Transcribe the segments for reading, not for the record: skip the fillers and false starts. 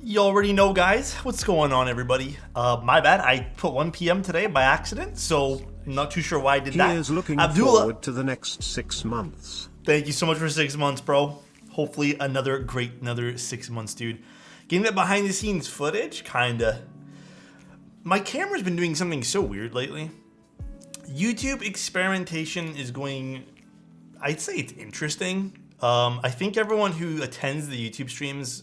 You already know, guys. What's going on, everybody? My bad. I put 1 p.m. today by accident, so I'm not too sure why I did that. He is looking Abdullah, forward to the next 6 months. thank you so much for 6 months, bro. Hopefully another 6 months, dude. Getting that behind the scenes footage, kinda. My camera's been doing something so weird lately. YouTube experimentation is going, I'd say it's interesting. I think everyone who attends the YouTube streams,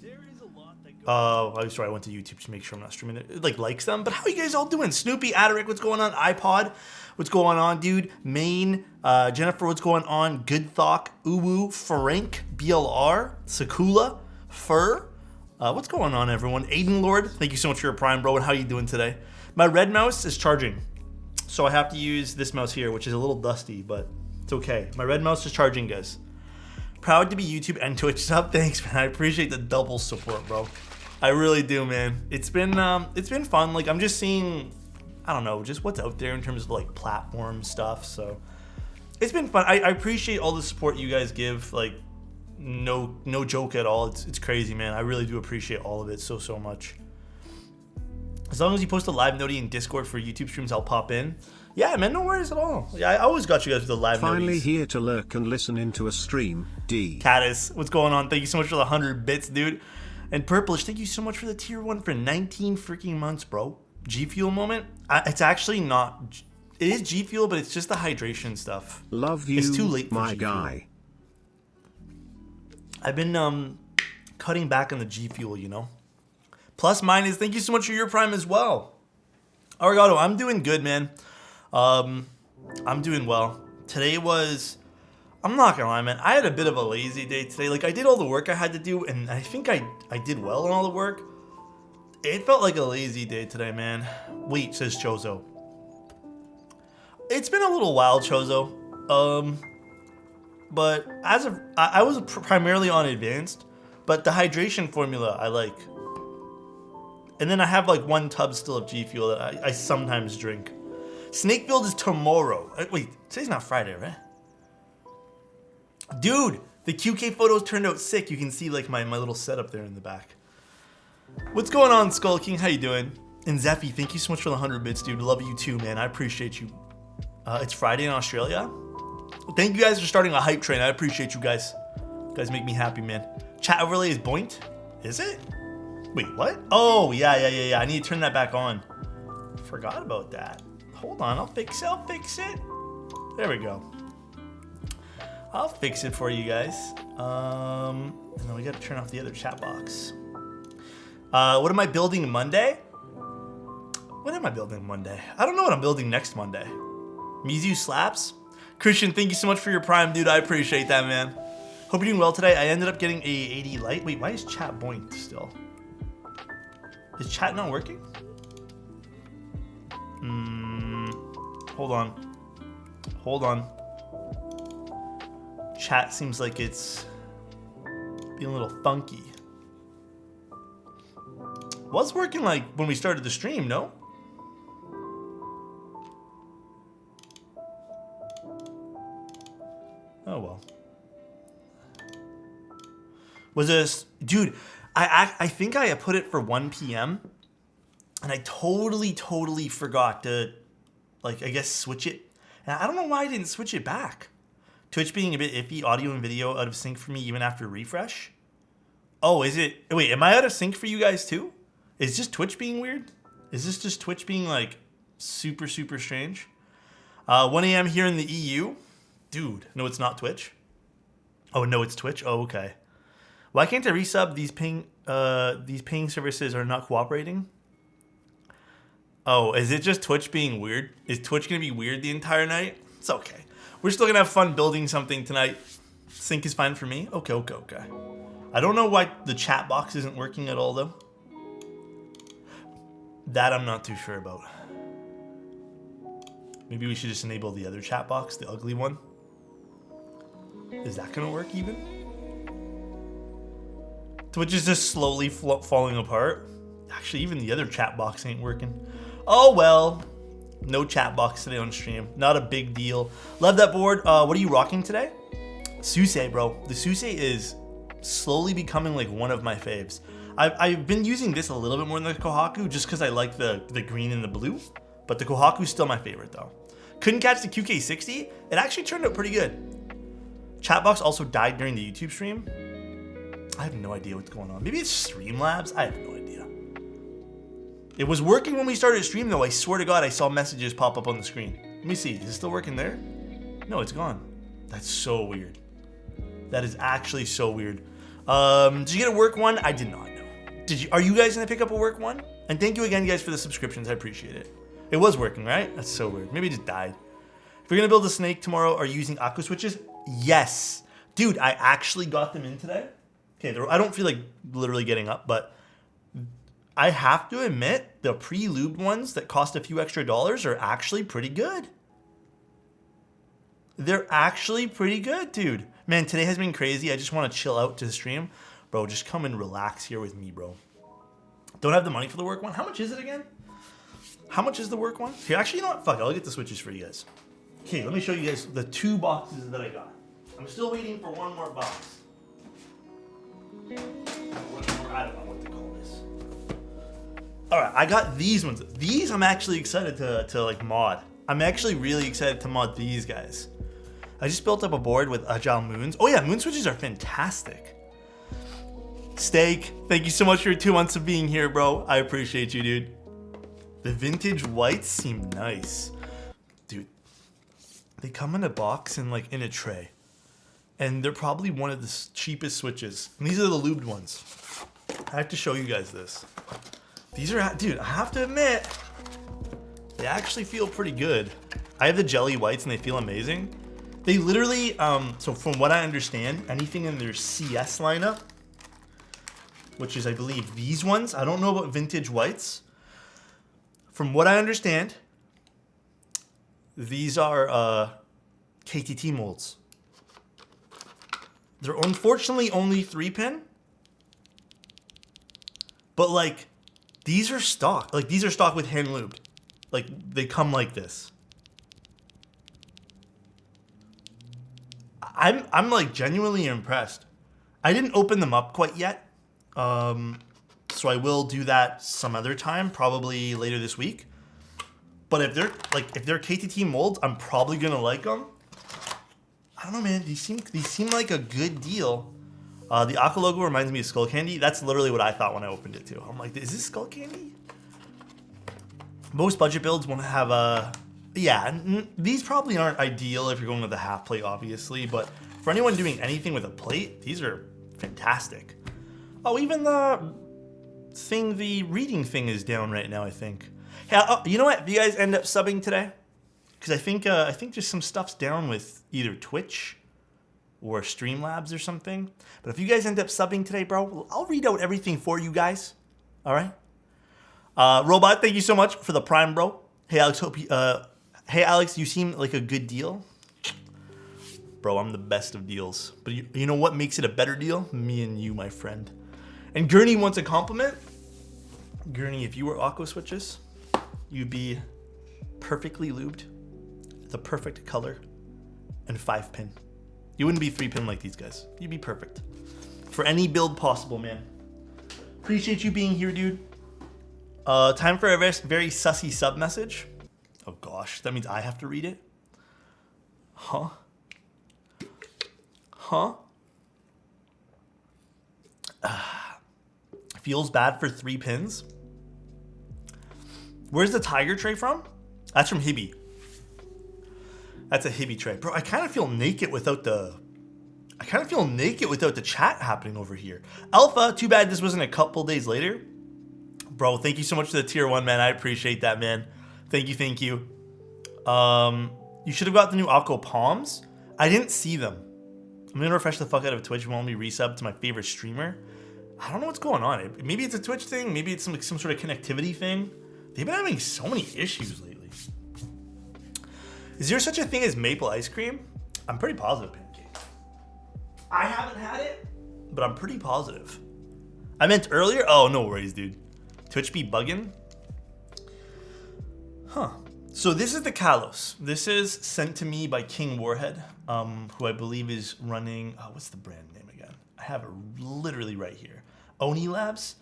I'm sorry, I went to YouTube to make sure I'm not streaming it, like likes them. But how you guys all doing? Snoopy, Aderic, what's going on? iPod, what's going on, dude? Maine, Jennifer, what's going on? Good Thought, Uwu, Frank, BLR, Sakula, Fur. What's going on, everyone? Aiden Lord, thank you so much for your Prime, bro. And how you doing today? My red mouse is charging, so I have to use this mouse here, which is a little dusty, but it's okay. My red mouse is charging, guys. Proud to be YouTube and Twitch sub. Thanks, man. I appreciate the double support, bro. I really do, man. It's been fun. Like, I'm just seeing, I don't know, just what's out there in terms of like platform stuff. So it's been fun. I appreciate all the support you guys give. Like, no joke at all. It's crazy, man. I really do appreciate all of it so much. As long as you post a live noty in Discord for YouTube streams, I'll pop in. Yeah, man, no worries at all. Yeah, I always got you guys with the live Finally noties. here to lurk and listen into a stream, D. Caddis, what's going on? Thank you so much for the 100 bits, dude. And Purplish, thank you so much for the tier 1 for 19 freaking months, bro. G Fuel moment? It's actually not. It is G Fuel, but it's just the hydration stuff. Love you, it's too late for my G Fuel. guy. I've been cutting back on the G Fuel, you know. Plus minus, thank you so much for your Prime as well. Arigato, I'm doing good, man. I'm doing well. Today was, I'm not gonna lie, man, I had a bit of a lazy day today. Like, I did all the work I had to do, and I think I did well on all the work. It felt like a lazy day today, man. Wait, says Chozo. It's been a little while, Chozo. But as of, I was primarily on advanced, but the hydration formula I like. And then I have like 1 tub still of G Fuel that I sometimes drink. Snakefield is tomorrow. Wait, today's not Friday, right? Dude, the QK photos turned out sick. You can see like my little setup there in the back. What's going on, Skull King? How you doing? And Zeffy, thank you so much for the 100 bits, dude. Love you too, man. I appreciate you. It's Friday in Australia. Thank you guys for starting a hype train. I appreciate you guys. You guys make me happy, man. Chat overlay is Boint. Is it? Wait, what? Oh, yeah. I need to turn that back on. Forgot about that. Hold on, I'll fix it. There we go. I'll fix it for you guys. And then we gotta turn off the other chat box. What am I building Monday? What am I building Monday? I don't know what I'm building next Monday. Mizu slaps? Christian, thank you so much for your Prime, dude. I appreciate that, man. Hope you're doing well today. I ended up getting a 80 light. Wait, why is chat Boink still? Is chat not working? Hold on. Chat seems like it's being a little funky. Was working like when we started the stream, no? Oh well. Was this, dude? I think I put it for 1 p.m. and I totally forgot to, like, I guess switch it. And I don't know why I didn't switch it back. Twitch being a bit iffy, audio and video out of sync for me even after refresh. Oh, is it? Wait, am I out of sync for you guys too? Is just Twitch being weird? Is this just Twitch being like super strange? 1 a.m. here in the EU. Dude, no, it's not Twitch. Oh no, it's Twitch. Oh, okay. Why can't I resub? These ping services are not cooperating. Oh, is it just Twitch being weird? Is Twitch gonna be weird the entire night? It's okay. We're still gonna have fun building something tonight. Sync is fine for me. Okay. I don't know why the chat box isn't working at all though. That I'm not too sure about. Maybe we should just enable the other chat box, the ugly one. Is that gonna work even? Twitch is just slowly falling apart. Actually, even the other chat box ain't working. Oh well. No chat box today on stream. Not a big deal. Love that board. What are you rocking today? Suse, bro. The Suse is slowly becoming like one of my faves. I've been using this a little bit more than the Kohaku just because I like the green and the blue. But the Kohaku's still my favorite though. Couldn't catch the QK60. It actually turned out pretty good. Chatbox also died during the YouTube stream. I have no idea what's going on. Maybe it's Streamlabs. I have no idea. It was working when we started stream though. I swear to God, I saw messages pop up on the screen. Let me see. Is it still working there? No, it's gone. That's so weird. That is actually so weird. Did you get a work one? I did not know. Did you? Are you guys gonna pick up a work one? And thank you again, guys, for the subscriptions. I appreciate it. It was working, right? That's so weird. Maybe it just died. If you're gonna build a snake tomorrow, are you using aqua switches? Yes. Dude, I actually got them in today. Okay, I don't feel like literally getting up, but I have to admit the pre-lubed ones that cost a few extra dollars are actually pretty good. They're actually pretty good, dude. Man, today has been crazy. I just want to chill out to the stream. Bro, just come and relax here with me, bro. Don't have the money for the work one. How much is it again? How much is the work one? Here, actually, you know what? Fuck it. I'll get the switches for you guys. Okay, let me show you guys the 2 boxes that I got. I'm still waiting for one more box. I don't know what to call this. All right, I got these ones. These I'm actually excited to like mod. I'm actually really excited to mod these guys. I just built up a board with Agile Moons. Oh yeah, moon switches are fantastic. Steak, thank you so much for your 2 months of being here, bro. I appreciate you, dude. The vintage whites seem nice. Dude, they come in a box and like in a tray. And they're probably one of the cheapest switches. And these are the lubed ones. I have to show you guys this. These are, dude, I have to admit, they actually feel pretty good. I have the jelly whites and they feel amazing. They literally, so from what I understand, anything in their CS lineup, which is I believe these ones, I don't know about vintage whites. From what I understand, these are KTT molds. They're unfortunately only 3-pin. But like, these are stock. Like these are stock with hand lubed. Like they come like this. I'm like genuinely impressed. I didn't open them up quite yet. So I will do that some other time, probably later this week. But if they're KTT molds, I'm probably gonna like them. I don't know, man. These seem like a good deal. The Aqua logo reminds me of Skull Candy. That's literally what I thought when I opened it too. I'm like, is this Skull Candy? Most budget builds won't have a... Yeah, these probably aren't ideal if you're going with a half plate, obviously. But for anyone doing anything with a plate, these are fantastic. Oh, even the reading thing is down right now, I think. Hey, you know what? If you guys end up subbing today, because I think just some stuff's down with either Twitch or Streamlabs or something. But if you guys end up subbing today, bro, I'll read out everything for you guys. All right. Robot, thank you so much for the Prime, bro. Hey, Alex, hey, Alex, you seem like a good deal. Bro, I'm the best of deals. But you know what makes it a better deal? Me and you, my friend. And Gurney wants a compliment. Gurney, if you were aqua switches, you'd be perfectly lubed, the perfect color, and 5-pin. You wouldn't be 3-pin like these guys. You'd be perfect. For any build possible, man. Appreciate you being here, dude. Time for a very sussy sub message. Oh gosh, that means I have to read it? Huh? Huh? Feels bad for 3 pins. Where's the tiger tray from? That's from Hibby. That's a Hibby tray. Bro, I kind of feel naked without the... chat happening over here. Alpha, too bad this wasn't a couple days later. Bro, thank you so much for the tier 1, man. I appreciate that, man. Thank you, thank you. You should have got the new Aqua Palms. I didn't see them. I'm gonna refresh the fuck out of Twitch and want me resub to my favorite streamer. I don't know what's going on. Maybe it's a Twitch thing. Maybe it's some sort of connectivity thing. They've been having so many issues lately. Is there such a thing as maple ice cream? I'm pretty positive, Pancake. I haven't had it, but I'm pretty positive. I meant earlier? Oh, no worries, dude. Twitch be bugging? Huh. So this is the Kallos. This is sent to me by King Warhead, who I believe is running... Oh, what's the brand name again? I have it literally right here. Oni Labs.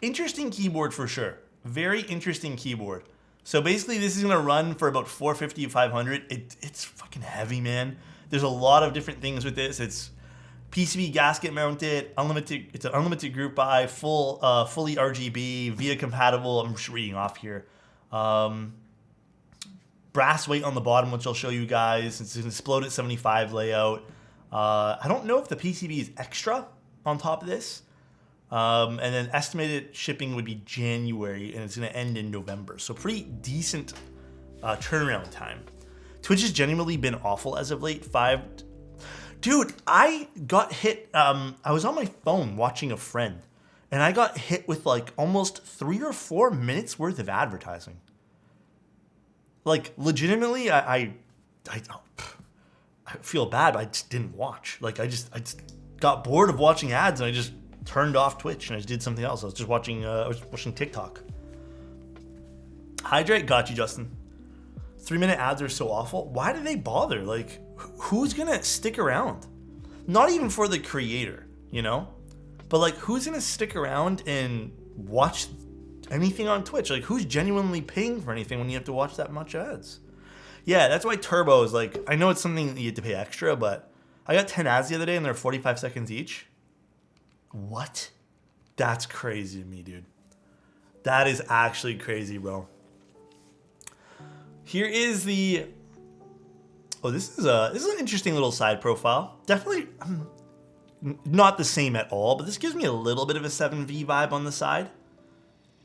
Interesting keyboard for sure. Very interesting keyboard. So basically this is gonna run for about 450 to 500. It's fucking heavy, man. There's a lot of different things with this. It's PCB gasket mounted, unlimited. It's an unlimited group buy, fully RGB, VIA compatible. I'm just reading off here. Brass weight on the bottom, which I'll show you guys. It's an exploded 75 layout. I don't know if the PCB is extra on top of this. And then estimated shipping would be January, and it's going to end in November. So pretty decent turnaround time. Twitch has genuinely been awful as of late. Dude, I got hit. I was on my phone watching a friend, and I got hit with like almost 3 or 4 minutes worth of advertising. Like legitimately, I feel bad, but I just didn't watch. Like I just got bored of watching ads, and I just turned off Twitch and I just did something else. I was just watching TikTok. Hydrate, got you, Justin. 3-minute ads are so awful. Why do they bother? Like, who's gonna stick around? Not even for the creator, you know? But like, who's gonna stick around and watch anything on Twitch? Like, who's genuinely paying for anything when you have to watch that much ads? Yeah, that's why Turbo is like, I know it's something that you have to pay extra, but I got 10 ads the other day and they're 45 seconds each. What? That's crazy to me, dude. That is actually crazy, bro. Here is the... Oh, this is an interesting little side profile. Definitely not the same at all, but this gives me a little bit of a 7V vibe on the side.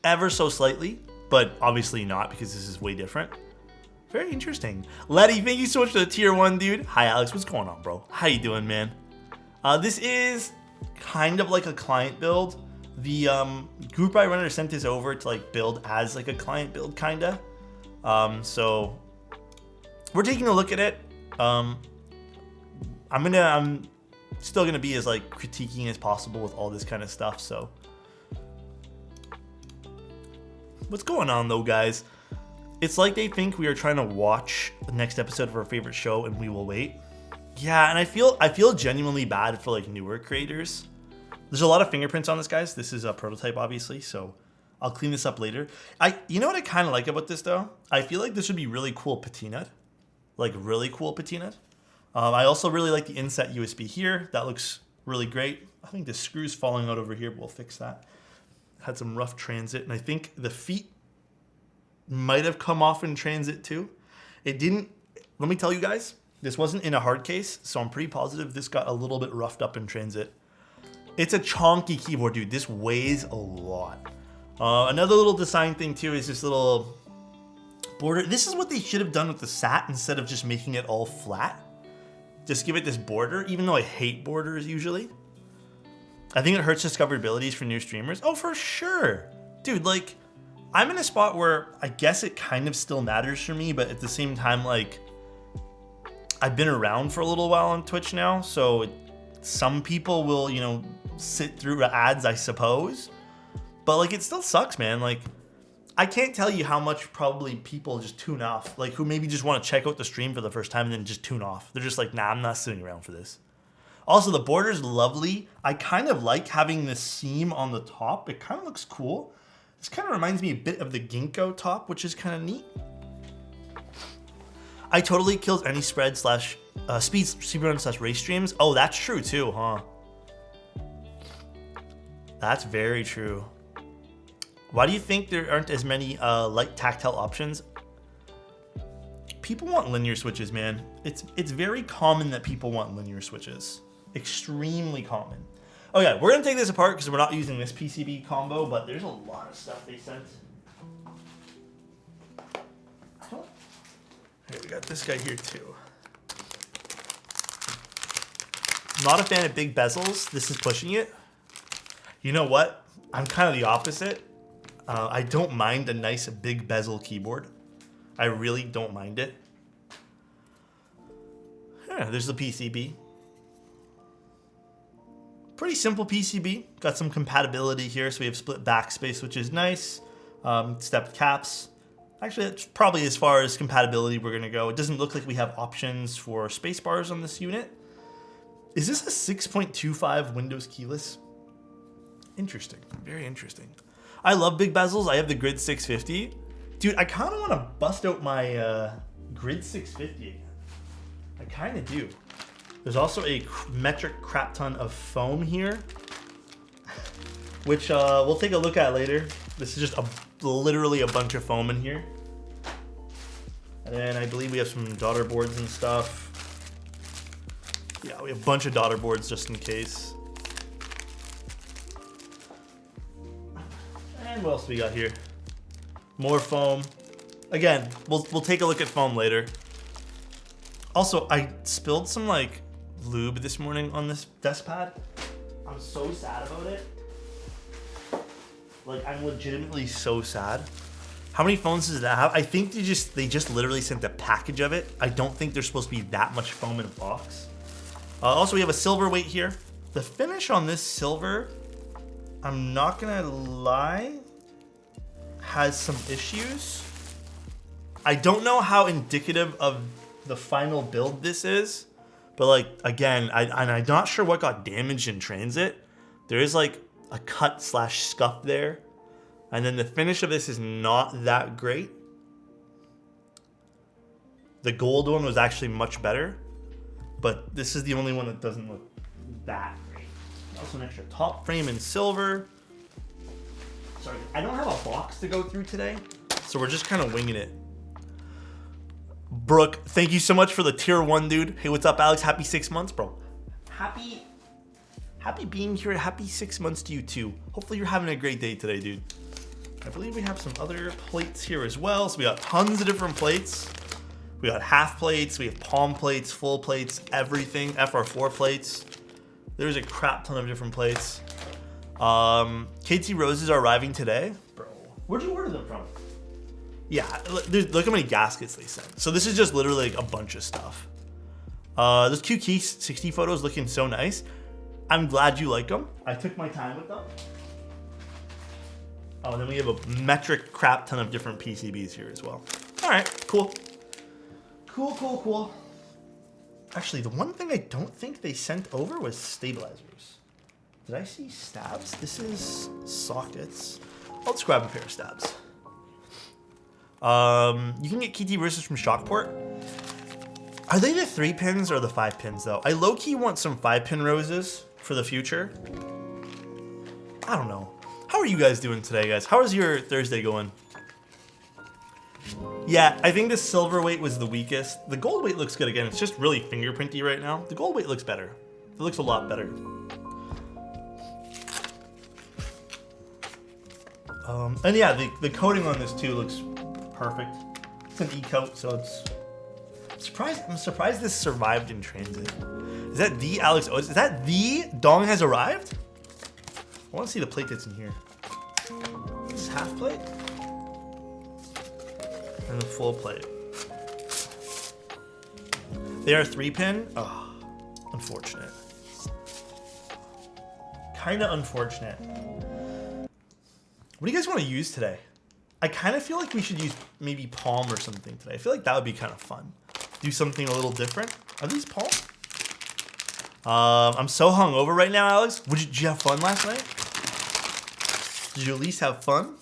Ever so slightly, but obviously not because this is way different. Very interesting. Letty, thank you so much for the tier 1, dude. Hi, Alex. What's going on, bro? How you doing, man? This is kind of like a client build. The group buy runner sent this over to like build as like a client build, kinda. So we're taking a look at it. I'm still gonna be as like critiquing as possible with all this kind of stuff. So what's going on though, guys? It's like they think we are trying to watch the next episode of our favorite show and we will wait. Yeah, and I feel genuinely bad for like newer creators. There's a lot of fingerprints on this, guys. This is a prototype, obviously, so I'll clean this up later. You know what I kind of like about this, though? I feel like this would be really cool patina'd. Like, really cool patina'd. I also really like the inset USB here. That looks really great. I think the screw's falling out over here, but we'll fix that. Had some rough transit, and I think the feet might have come off in transit, too. It didn't... Let me tell you guys, this wasn't in a hard case, so I'm pretty positive this got a little bit roughed up in transit. It's a chonky keyboard, dude. This weighs a lot. Another little design thing too is this little border. This is what they should have done with the SAT instead of just making it all flat. Just give it this border, even though I hate borders usually. I think it hurts discoverabilities for new streamers. Oh, for sure. Dude, like, I'm in a spot where I guess it kind of still matters for me, but at the same time, like, I've been around for a little while on Twitch now, so some people will, you know, sit through ads, I suppose. But like, it still sucks, man. Like, I can't tell you how much probably people just tune off, like who maybe just want to check out the stream for the first time and then just tune off. They're just like, nah, I'm not sitting around for this. Also, the border's lovely. I kind of like having this seam on the top. It kind of looks cool. This kind of reminds me a bit of the Ginkgo top, which is kind of neat. I totally killed any spread slash speedrun slash race streams. Oh, that's true too, huh? That's very true. Why do you think there aren't as many light tactile options? People want linear switches, man. It's very common that people want linear switches. Extremely common. Okay, we're gonna take this apart because we're not using this PCB combo, but there's a lot of stuff they sent. Here, we got this guy here too. Not a fan of big bezels. This is pushing it. You know what? I'm kind of the opposite. I don't mind a nice big bezel keyboard. I really don't mind it. Yeah, there's the PCB. Pretty simple PCB. Got some compatibility here, so we have split backspace, which is nice. Stepped caps. Actually, that's probably as far as compatibility we're gonna go. It doesn't look like we have options for space bars on this unit. Is this a 6.25 Windows keyless? Interesting. Very interesting. I love big bezels. I have the Grid 650. Dude, I kind of want to bust out my Grid 650 again. I kind of do. There's also a metric crap ton of foam here, which we'll take a look at later. This is just literally a bunch of foam in here. And then I believe we have some daughter boards and stuff. Yeah, we have a bunch of daughter boards just in case. And what else do we got here? More foam. Again, we'll take a look at foam later. Also, I spilled some like lube this morning on this desk pad. I'm so sad about it. Like, I'm legitimately so sad. How many phones does that have? I think they just literally sent a package of it. I don't think there's supposed to be that much foam in a box. Also, we have a silver weight here. The finish on this silver, I'm not gonna lie, has some issues. I don't know how indicative of the final build this is, but like, again, I'm not sure what got damaged in transit. There is like a cut / scuff there. And then the finish of this is not that great. The gold one was actually much better, but this is the only one that doesn't look that great. Also an extra top frame in silver. Sorry, I don't have a box to go through today, so we're just kind of winging it. Brooke, thank you so much for the tier 1, dude. Hey, what's up, Alex? Happy 6 months, bro. Happy being here. Happy 6 months to you too. Hopefully you're having a great day today, dude. I believe we have some other plates here as well. So we got tons of different plates. We got half plates, we have palm plates, full plates, everything, FR4 plates. There's a crap ton of different plates. KT Roses are arriving today. Bro, where'd you order them from? Yeah, look how many gaskets they sent. So this is just literally like a bunch of stuff. Those QK60 photos looking so nice. I'm glad you like them. I took my time with them. Oh, and then we have a metric crap ton of different PCBs here as well. All right, cool. Cool. Actually, the one thing I don't think they sent over was stabilizers. Did I see stabs? This is sockets. I'll just grab a pair of stabs. You can get KT versus from Shockport. Are they the 3 pins or the 5 pins though? I low-key want some 5-pin roses for the future. I don't know. How are you guys doing today, guys? How is your Thursday going? Yeah, I think the silver weight was the weakest. The gold weight looks good again. It's just really fingerprinty right now. The gold weight looks better. It looks a lot better. And yeah, the coating on this too looks perfect. It's an e-coat, so it's... I'm surprised this survived in transit. Is that the Alexotos? Is that the Dong has arrived? I want to see the plate that's in here. This is half plate? And the full plate. They are 3-pin? Oh, unfortunate. Kinda unfortunate. What do you guys want to use today? I kind of feel like we should use maybe palm or something today. I feel like that would be kind of fun. Do something a little different. Are these palm? I'm so hungover right now, Alex. Did you have fun last night? Did you at least have fun?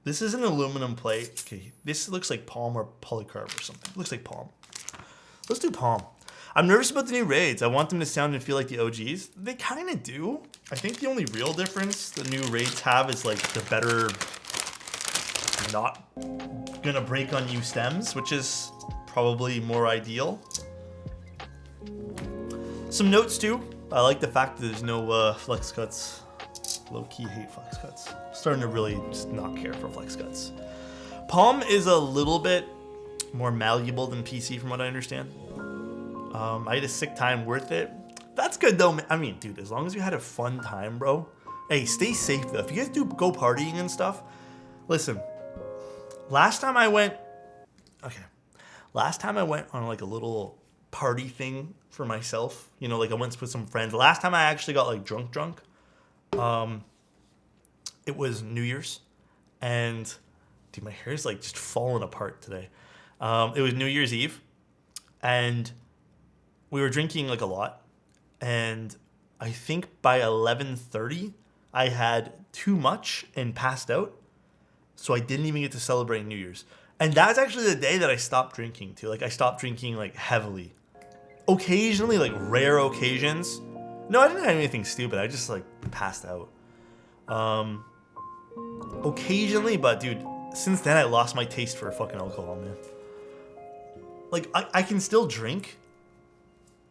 This is an aluminum plate. Okay, this looks like palm or polycarb or something. It looks like palm. Let's do palm. I'm nervous about the new raids. I want them to sound and feel like the OGs. They kind of do. I think the only real difference the new raids have is like the better not gonna break on you stems, which is probably more ideal. Some notes too. I like the fact that there's no flex cuts. Low-key hate flex cuts. Starting to really just not care for flex cuts. Palm is a little bit more malleable than PC from what I understand. I had a sick time, worth it. That's good though, man. I mean, dude, as long as you had a fun time, bro. Hey, stay safe though. If you guys do go partying and stuff, listen, last time I went on like a little party thing for myself, you know, like I went with some friends. Last time I actually got like drunk. It was New Year's, and dude, my hair's like just falling apart today. It was New Year's Eve, and we were drinking like a lot, and I think by 11:30, I had too much and passed out. So I didn't even get to celebrate New Year's. And that's actually the day that I stopped drinking too. Like I stopped drinking like heavily. Occasionally, like rare occasions. No, I didn't have anything stupid. I just like passed out. Occasionally, but dude, since then I lost my taste for fucking alcohol, man. Like I can still drink,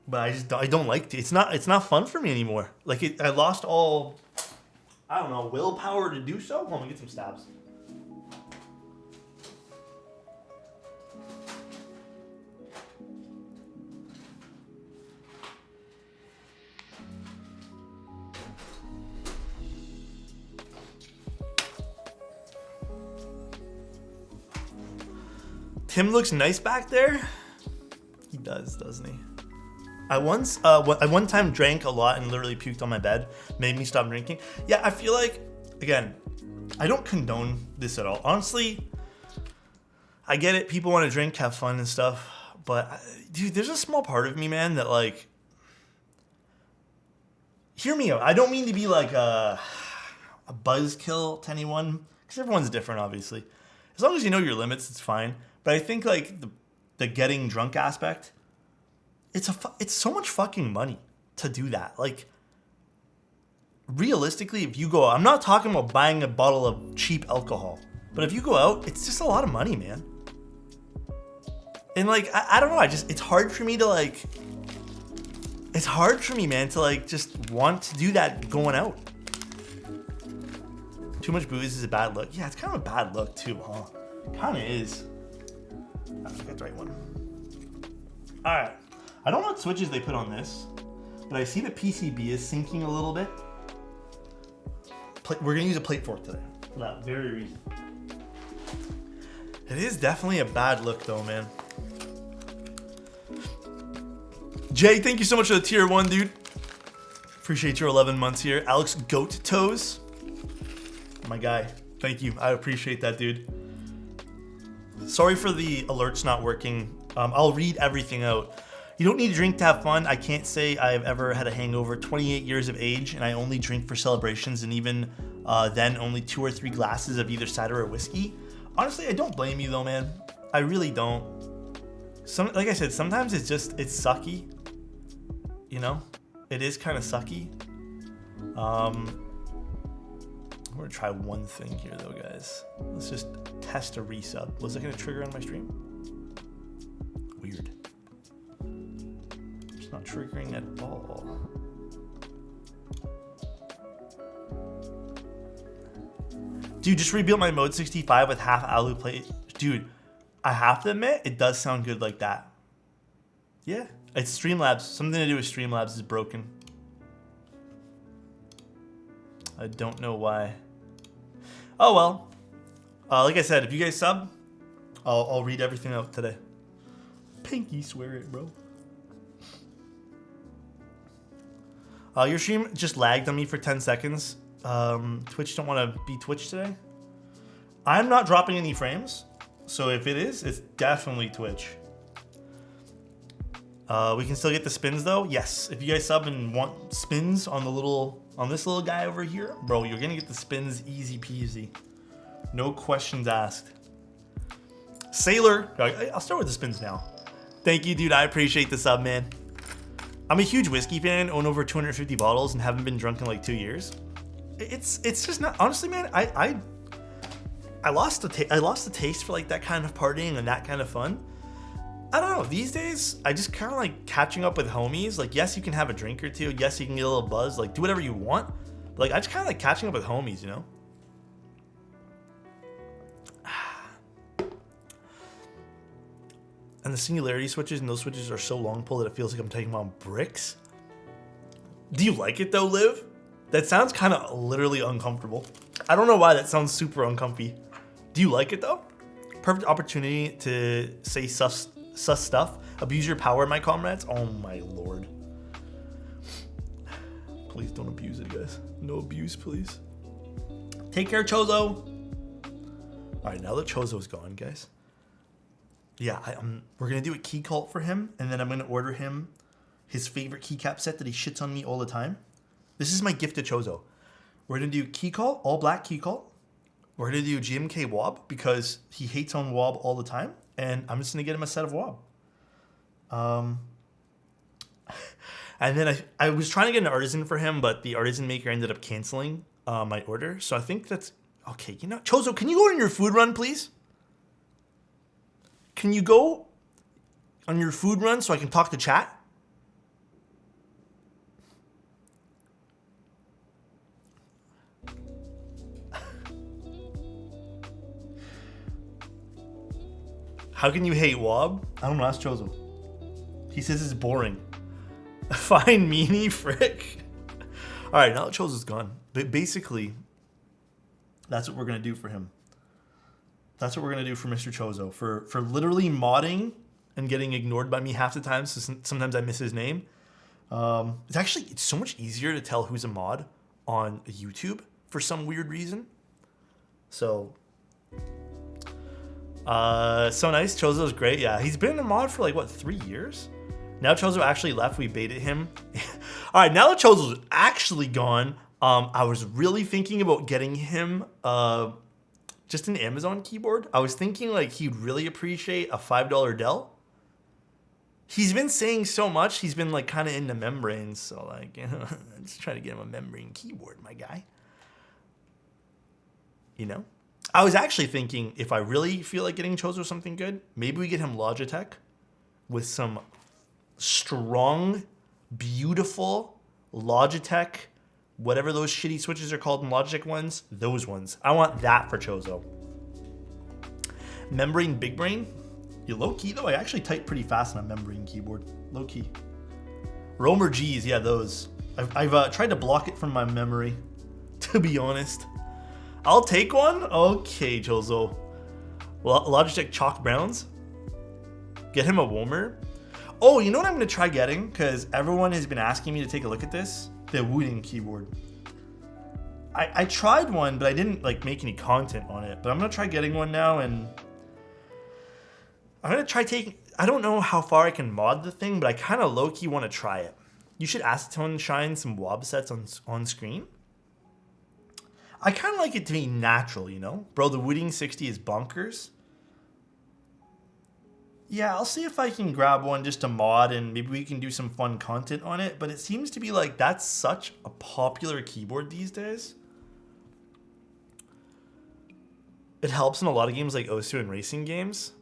but I don't like to. It's not fun for me anymore. Like I lost all, I don't know, willpower to do so. Hold on, let me get some stabs. Tim looks nice back there. He does, doesn't he? I one time drank a lot and literally puked on my bed. Made me stop drinking. Yeah, I feel like, again, I don't condone this at all. Honestly, I get it. People want to drink, have fun and stuff. But, dude, there's a small part of me, man, that like... Hear me out. I don't mean to be like a buzzkill to anyone. Because everyone's different, obviously. As long as you know your limits, it's fine. But I think like the getting drunk aspect, it's so much fucking money to do that. Like realistically, if you go out, I'm not talking about buying a bottle of cheap alcohol, but if you go out, it's just a lot of money, man. And like I don't know, it's hard for me to like, it's hard for me, man, to like just want to do that going out. Too much booze is a bad look. Yeah, it's kind of a bad look too, huh? Kind of is. I forget the right one. Alright. I don't know what switches they put on this, but I see the PCB is sinking a little bit. We're going to use a plate fork today for that very reason. It is definitely a bad look though, man. Jay, thank you so much for the tier 1, dude. Appreciate your 11 months here. Alexotos. My guy. Thank you. I appreciate that, dude. Sorry for the alerts not working. I'll read everything out. You don't need to drink to have fun. I can't say I've ever had a hangover. 28 years of age, and I only drink for celebrations, and even then only 2 or 3 glasses of either cider or whiskey. Honestly, I don't blame you though, man. I really don't. Like I said, sometimes it's sucky. You know? It is kind of sucky. I'm gonna try one thing here though, guys. Let's just test a resub. Was it gonna trigger on my stream? Weird. It's not triggering at all. Dude, just rebuilt my Mode 65 with half alu plate. Dude, I have to admit, it does sound good like that. Yeah, it's Streamlabs. Something to do with Streamlabs is broken. I don't know why. Oh well. Like I said, if you guys sub, I'll read everything out today. Pinky swear it, bro. Your stream just lagged on me for 10 seconds. Twitch don't want to be Twitch today. I'm not dropping any frames, so if it is, it's definitely Twitch. We can still get the spins though. Yes, if you guys sub and want spins on this little guy over here, bro, you're gonna get the spins easy peasy. No questions asked. Sailor, I'll start with the spins now. Thank you, dude. I appreciate the sub, man. I'm a huge whiskey fan, own over 250 bottles, and haven't been drunk in like 2 years. It's just not, honestly, man. I lost the taste for like that kind of partying and that kind of fun. I don't know. These days, I just kind of like catching up with homies. Like, yes, you can have a drink or two. Yes, you can get a little buzz. Like, do whatever you want. But, like, I just kind of like catching up with homies, you know? And the singularity switches and those switches are so long pull that it feels like I'm taking on bricks. Do you like it though, Liv? That sounds kind of literally uncomfortable. I don't know why that sounds super uncomfy. Do you like it though? Perfect opportunity to say sus stuff. Abuse your power, my comrades. Oh my lord. Please don't abuse it, guys. No abuse, please. Take care, Chozo. Alright, now that Chozo's gone, guys. Yeah, we're going to do a key cult for him, and then I'm going to order him his favorite keycap set that he shits on me all the time. This is my gift to Chozo. We're going to do key call, all black key call. We're going to do GMK Wob because he hates on Wob all the time. And I'm just going to get him a set of Wob. And then I was trying to get an artisan for him, but the artisan maker ended up canceling my order. So I think that's... Okay, you know, Chozo, can you go on your food run, please? Can you go on your food run so I can talk to chat? How can you hate Wob? I don't know, ask Chozo. He says it's boring. Fine meanie, frick. Alright, now that Chozo's gone. But basically, that's what we're going to do for him. That's what we're going to do for Mr. Chozo. For literally modding and getting ignored by me half the time, so sometimes I miss his name. It's so much easier to tell who's a mod on YouTube for some weird reason. So nice. Chozo's great. Yeah, he's been a mod for like, what, 3 years? Now Chozo actually left. We baited him. All right, now that Chozo's actually gone, I was really thinking about getting him just an Amazon keyboard. I was thinking like he'd really appreciate a $5 Dell. He's been saying so much. He's been like kind of into membranes. So like, I'm just trying to get him a membrane keyboard, my guy. You know? I was actually thinking if I really feel like getting Chozo something good, maybe we get him Logitech with some strong, beautiful Logitech, whatever those shitty switches are called in Logitech ones, those ones. I want that for Chozo. Membrane Big Brain. You low key though, I actually type pretty fast on a membrane keyboard. Low key. Romer G's, yeah, those. I've tried to block it from my memory, to be honest. I'll take one. Okay, Chozo. Logitech Chalk Browns. Get him a Womer. Oh, you know what I'm going to try getting? Because everyone has been asking me to take a look at this. The Wooden keyboard. I tried one, but I didn't like make any content on it. But I'm going to try getting one now, and I'm going to try taking... I don't know how far I can mod the thing, but I kind of low-key want to try it. You should acetone shine some Wob sets on screen. I kind of like it to be natural, you know? Bro, the Wooding 60 is bonkers. Yeah, I'll see if I can grab one just to mod and maybe we can do some fun content on it. But it seems to be like that's such a popular keyboard these days. It helps in a lot of games like Osu and racing games.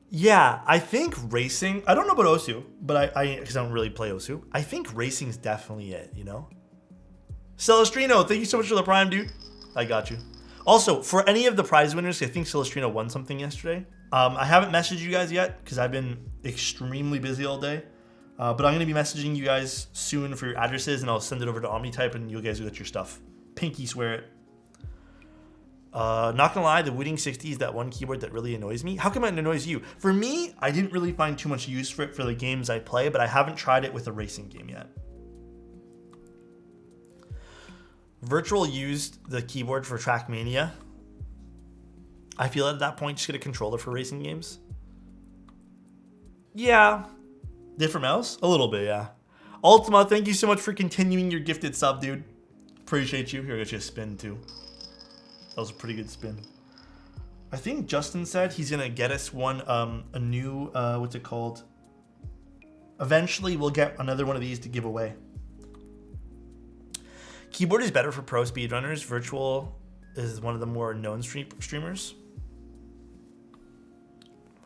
Yeah, I think racing... I don't know about Osu, but because I don't really play Osu. I think racing's definitely it, you know? Celestrino, thank you so much for the Prime, dude. I got you. Also, for any of the prize winners, I think Celestrino won something yesterday. I haven't messaged you guys yet because I've been extremely busy all day. But I'm going to be messaging you guys soon for your addresses, and I'll send it over to OmniType, and you guys will get your stuff. Pinky swear it. Not gonna lie, the Wooting 60 is that one keyboard that really annoys me. How come it annoys you? For me, I didn't really find too much use for it for the games I play, but I haven't tried it with a racing game yet. Virtual used the keyboard for Trackmania. I feel at that point just get a controller for racing games. Yeah. Different mouse? A little bit, yeah. Ultima, thank you so much for continuing your gifted sub, dude. Appreciate you. Here, I got you a spin too. That was a pretty good spin. I think Justin said he's gonna get us one, a new, what's it called? Eventually, we'll get another one of these to give away. Keyboard is better for pro speedrunners. Virtual is one of the more known streamers.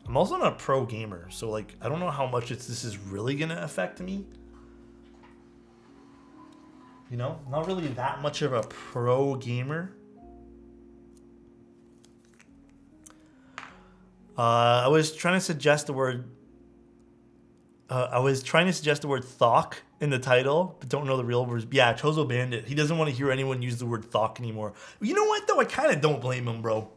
I'm also not a pro gamer, so like I don't know how much this is really gonna affect me. You know, not really that much of a pro gamer. I was trying to suggest the word. Thok in the title, but don't know the real words. Yeah, Chozo banned it. He doesn't want to hear anyone use the word Thok anymore. You know what, though? I kind of don't blame him, bro.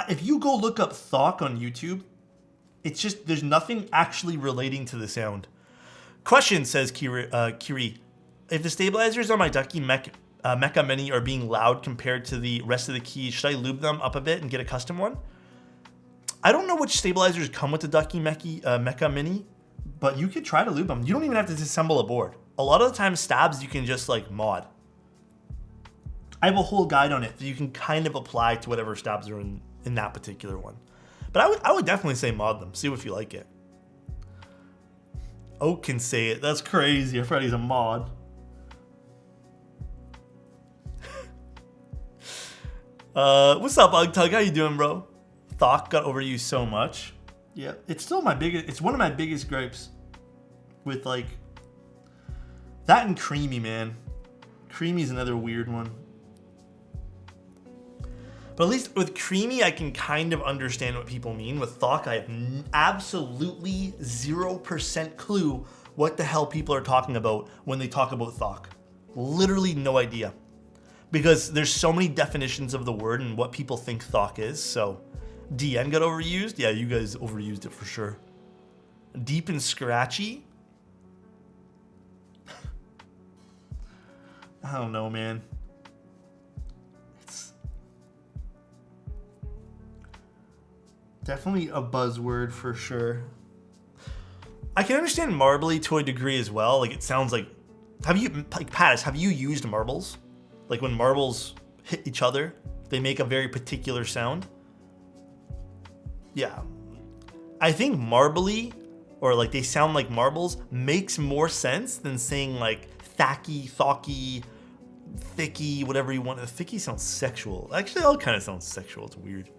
If you go look up Thok on YouTube, it's just, there's nothing actually relating to the sound. Question, says Kiri. If the stabilizers on my Ducky Mecha Mini are being loud compared to the rest of the keys, should I lube them up a bit and get a custom one? I don't know which stabilizers come with the Ducky Mecha Mini, But you could try to loop them. You don't even have to disassemble a board. A lot of the time, stabs you can just like mod. I have a whole guide on it that you can kind of apply to whatever stabs are in that particular one. But I would definitely say mod them. See if you like it. Oak can say it. That's crazy. Freddy's a mod. What's up, Ugtug? How you doing, bro? Thok got overused so much. Yeah, it's still my biggest. It's one of my biggest gripes with like that and Creamy, man. Creamy's another weird one. But at least with Creamy, I can kind of understand what people mean. With Thok, I have absolutely 0% clue what the hell people are talking about when they talk about Thok. Literally no idea. Because there's so many definitions of the word and what people think Thok is. So, DN got overused? Yeah, you guys overused it for sure. Deep and Scratchy? I don't know, man. It's definitely a buzzword for sure. I can understand marbly to a degree as well. Like, it sounds like... Pattis, have you used marbles? Like, when marbles hit each other, they make a very particular sound. Yeah. I think marbly, or like they sound like marbles, makes more sense than saying like thacky, thocky, thicky, whatever you want. Thicky sounds sexual. Actually, all kind of sounds sexual. It's weird.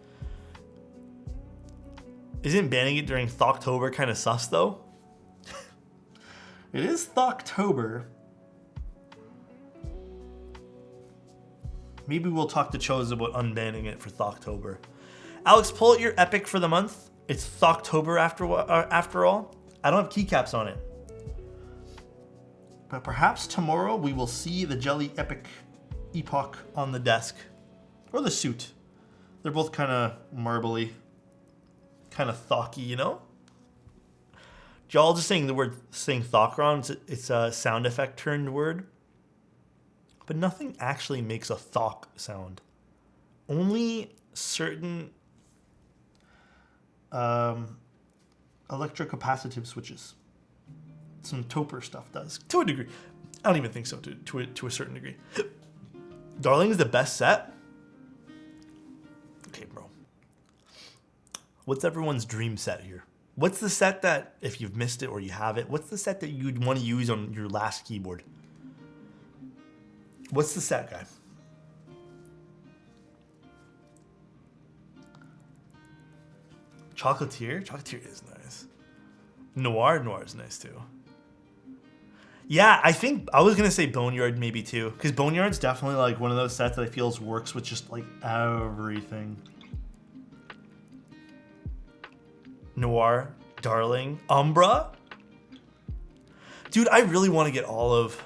Isn't banning it during Thoktober kind of sus though? It is Thoktober. Maybe we'll talk to Chose about unbanning it for Thoktober. Alex, pull out your epic for the month. It's Thoktober after all. I don't have keycaps on it. But perhaps tomorrow we will see the Jelly Epic Epoch on the desk. Or the suit. They're both kind of marbly. Kind of thocky, you know? Y'all just saying the word, saying Thok wrong. It's a sound effect turned word. But nothing actually makes a Thok sound. Only certain electrocapacitive switches. Some Toper stuff does. To a degree. I don't even think so, to a certain degree. Darling is the best set? Okay, bro. What's everyone's dream set here? What's the set that, if you've missed it or you have it, what's the set that you'd want to use on your last keyboard? What's the set, guy? Chocolatier? Chocolatier is nice. Noir is nice too. Yeah, I think I was gonna say Boneyard maybe too, because Boneyard's definitely like one of those sets that I feel works with just like everything. Noir, Darling, Umbra. Dude, I really want to get all of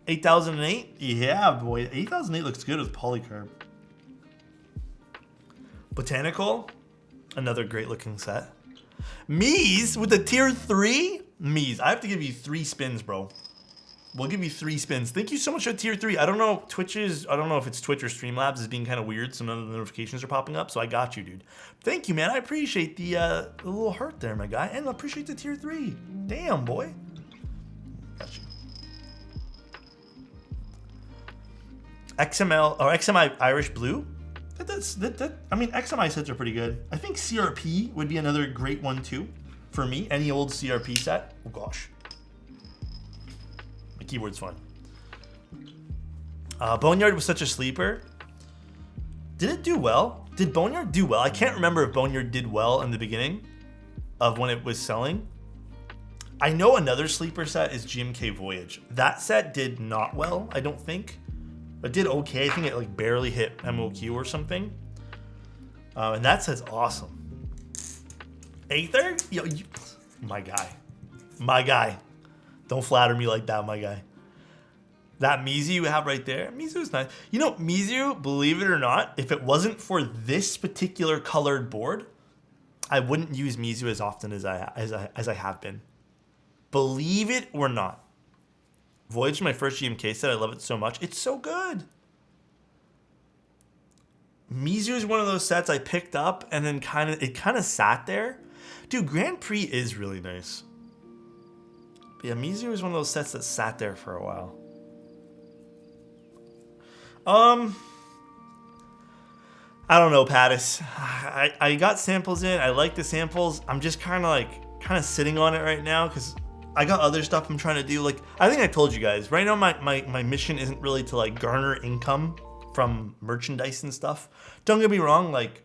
8008. Yeah, boy, 8008 looks good with Polycarb. Botanical. Another great looking set. Mies with a tier 3? Mies, I have to give you 3 spins, bro. We'll give you 3 spins. Thank you so much for tier 3. I don't know if it's Twitch or Streamlabs is being kind of weird. Some of the notifications are popping up, so I got you, dude. Thank you, man. I appreciate the little heart there, my guy. And I appreciate the tier 3. Damn, boy. Got you. XML or XMI Irish Blue? I mean, XMI sets are pretty good. I think CRP would be another great one too. For me, any old CRP set. Oh gosh. My keyboard's fine. Boneyard was such a sleeper. Did it do well? Did Boneyard do well? I can't remember if Boneyard did well in the beginning of when it was selling. I know another sleeper set is GMK Voyage. That set did not well, I don't think. It did okay. I think it like barely hit MOQ or something. And that set's awesome. Aether? Yo, my guy. My guy. Don't flatter me like that, my guy. That Mizu you have right there, Mizu's nice. You know, Mizu, believe it or not, if it wasn't for this particular colored board, I wouldn't use Mizu as often as I have been. Believe it or not. Voyage is my first GMK set. I love it so much. It's so good. Mizu is one of those sets I picked up and then it kind of sat there. Dude, Grand Prix is really nice. But yeah, Mizu is one of those sets that sat there for a while. I don't know, Pattis. I got samples in. I like the samples. I'm just kind of sitting on it right now because I got other stuff I'm trying to do. Like, I think I told you guys, right now my mission isn't really to like garner income from merchandise and stuff. Don't get me wrong, like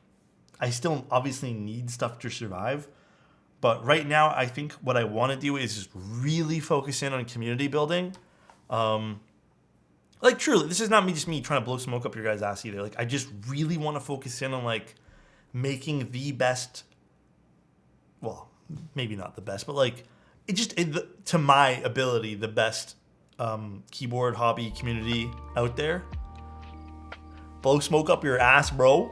I still obviously need stuff to survive. But right now, I think what I want to do is just really focus in on community building. Like, truly, this is not me trying to blow smoke up your guys' ass either. Like, I just really want to focus in on, like, making the best, well, maybe not the best, but, like, to my ability, the best keyboard hobby community out there. Blow smoke up your ass, bro.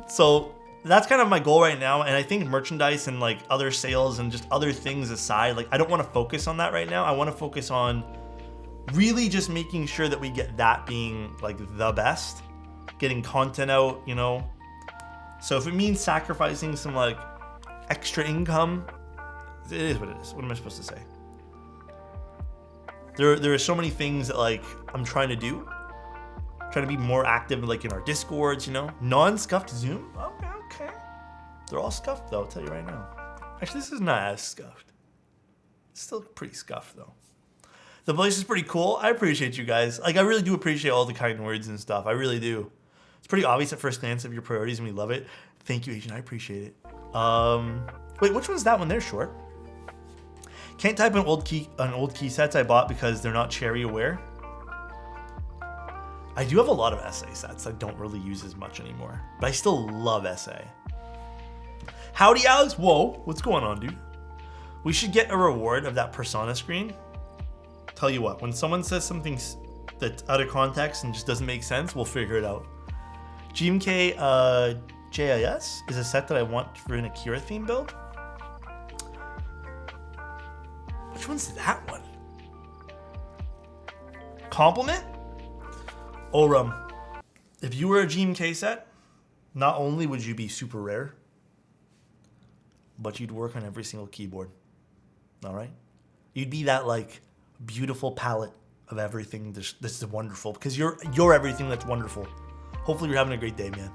So that's kind of my goal right now, and I think merchandise and, like, other sales and just other things aside, like, I don't want to focus on that right now. I want to focus on really just making sure that we get that being like the best, getting content out, you know. So if it means sacrificing some like extra income, it is what it is. What am I supposed to say? There are so many things that like I'm trying to do, trying to be more active like in our discords, you know. Non-scuffed Zoom. Okay. They're all scuffed though, I'll tell you right now. Actually, this is not as scuffed. It's still pretty scuffed though. The place is pretty cool. I appreciate you guys. Like, I really do appreciate all the kind words and stuff. I really do. It's pretty obvious at first glance of your priorities, and we love it. Thank you, Agent. I appreciate it. Wait, which one's that one there, Short? Can't type on old key sets I bought because they're not cherry aware. I do have a lot of SA sets I don't really use as much anymore, but I still love SA. Howdy, Alex. Whoa, what's going on, dude? We should get a reward of that persona screen. Tell you what, when someone says something that's out of context and just doesn't make sense, we'll figure it out. GMK JIS is a set that I want for an Akira theme build. Which one's that one? Compliment? Orum, if you were a GMK set, not only would you be super rare, but you'd work on every single keyboard. All right? You'd be that like beautiful palette of everything that's wonderful, because you're everything that's wonderful. Hopefully you're having a great day, man.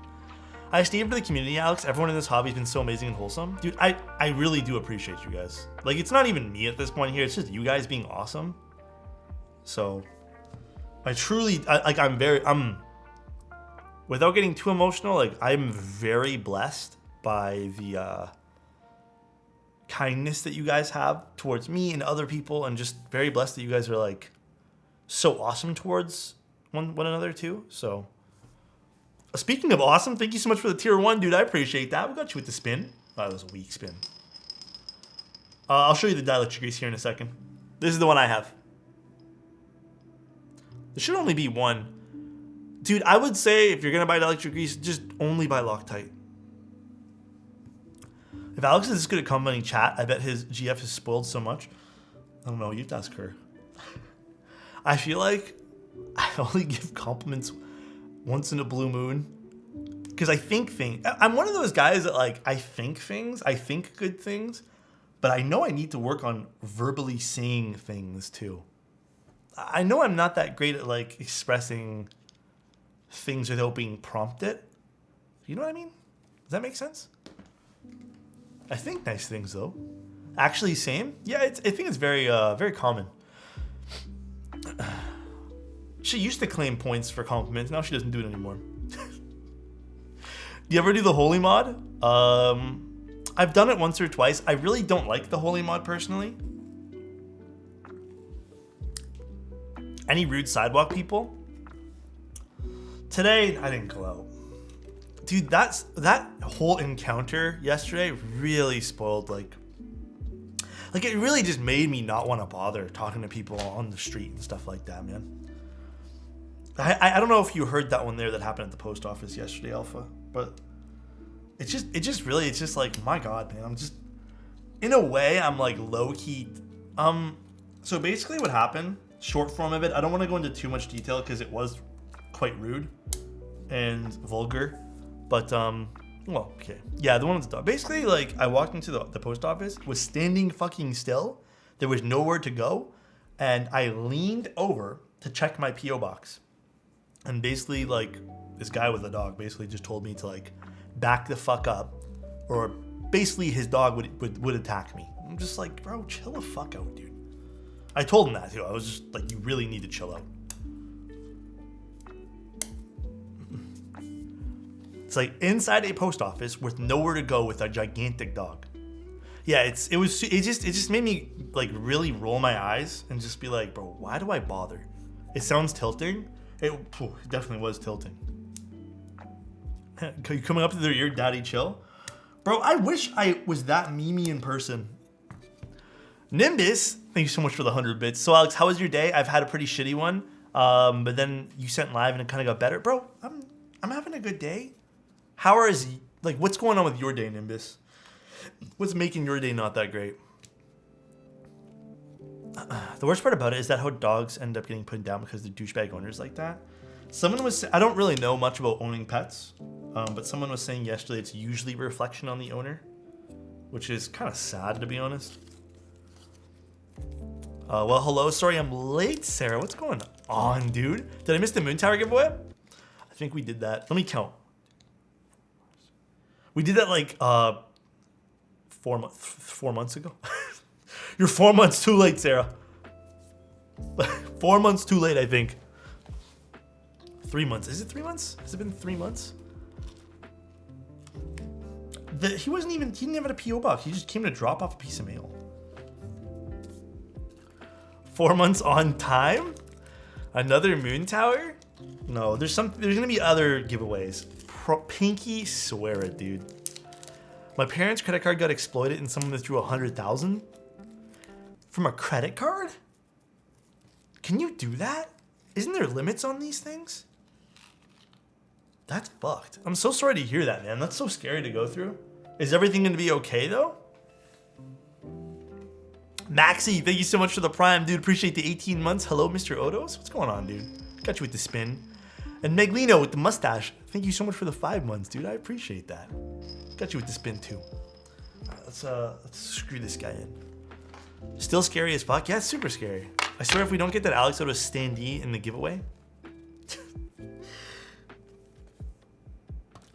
I stay for the community, Alex. Everyone in this hobby has been so amazing and wholesome. Dude, I really do appreciate you guys. Like, it's not even me at this point here. It's just you guys being awesome. So I truly, I'm without getting too emotional, like, I'm very blessed by the kindness that you guys have towards me and other people, and just very blessed that you guys are like so awesome towards one another too. So speaking of awesome, thank you so much for the tier 1, dude. I appreciate that. We got you with the spin. Oh, that was a weak spin. I'll show you the dielectric grease here in a second. This is the one I have. There should only be one. Dude, I would say if you're gonna buy dielectric grease, just only buy Loctite. If Alex is this good at commenting chat, I bet his GF is spoiled so much. I don't know, you have to ask her. I feel like I only give compliments once in a blue moon. Because I think things. I'm one of those guys that like, I think things, I think good things, but I know I need to work on verbally saying things too. I know I'm not that great at like expressing things without being prompted. You know what I mean? Does that make sense? I think nice things though. Actually, same. Yeah, I think it's very, very common. She used to claim points for compliments. Now she doesn't do it anymore. Do you ever do the holy mod? I've done it once or twice. I really don't like the holy mod personally. Any rude sidewalk people? Today, I didn't go out. Dude, that whole encounter yesterday really spoiled, like it really just made me not want to bother talking to people on the street and stuff like that, man. I don't know if you heard that one there that happened at the post office yesterday, Alpha, but it's just like, my God, man, I'm just, in a way, I'm like low key. So basically what happened, short form of it, I don't want to go into too much detail because it was quite rude and vulgar. But, well, okay. Yeah, the one with the dog. Basically, like, I walked into the post office, was standing fucking still. There was nowhere to go. And I leaned over to check my P.O. box. And basically, like, this guy with a dog basically just told me to, like, back the fuck up. Or basically his dog would attack me. I'm just like, bro, chill the fuck out, dude. I told him that, too. I was just like, you really need to chill out. It's like inside a post office with nowhere to go with a gigantic dog. Yeah, it just made me like really roll my eyes and just be like, bro, why do I bother? It sounds tilting. It definitely was tilting. You coming up to your daddy chill? Bro, I wish I was that memey in person. Nimbus, thank you so much for the 100 bits. So Alex, how was your day? I've had a pretty shitty one. But then you sent live and it kind of got better. Bro, I'm having a good day. What's going on with your day, Nimbus? What's making your day not that great? The worst part about it is that how dogs end up getting put down because they're douchebag owners like that. I don't really know much about owning pets, but someone was saying yesterday it's usually a reflection on the owner, which is kind of sad, to be honest. Well, hello. Sorry I'm late, Sarah. What's going on, dude? Did I miss the Moon Tower giveaway? I think we did that. Let me count. We did that like 4 months ago. You're 4 months too late, Sarah. 4 months too late, I think. 3 months. Is it 3 months? Has it been 3 months? He didn't even have a P.O. box. He just came to drop off a piece of mail. 4 months on time? Another Moon Tower? No, there's gonna be other giveaways. Pinky swear it, dude. My parents' credit card got exploited and someone withdrew 100,000 from a credit card? Can you do that? Isn't there limits on these things? That's fucked. I'm so sorry to hear that, man. That's so scary to go through. Is everything gonna be okay though? Maxi, thank you so much for the prime, dude. Appreciate the 18 months. Hello, Mr. Odos. What's going on, dude? Got you with the spin. And Meglino with the mustache. Thank you so much for the 5 months, dude. I appreciate that. Got you with the spin too. All right, let's screw this guy in. Still scary as fuck. Yeah, it's super scary. I swear if we don't get that Alexotos standee in the giveaway.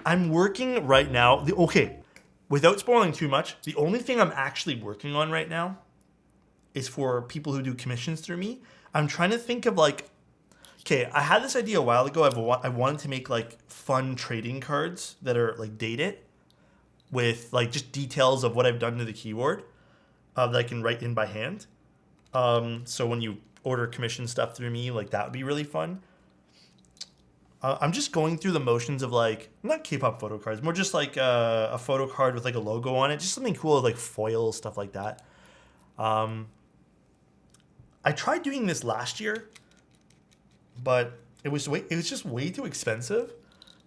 I'm working right now. Okay, without spoiling too much, the only thing I'm actually working on right now is for people who do commissions through me. I'm trying to think of like, okay, I had this idea a while ago. I wanted to make like fun trading cards that are like dated with like just details of what I've done to the keyboard that I can write in by hand. So when you order commission stuff through me, like that would be really fun. I'm just going through the motions of like, not K-pop photo cards, more just like a photo card with like a logo on it. Just something cool like foil, stuff like that. I tried doing this last year, but it was just way too expensive.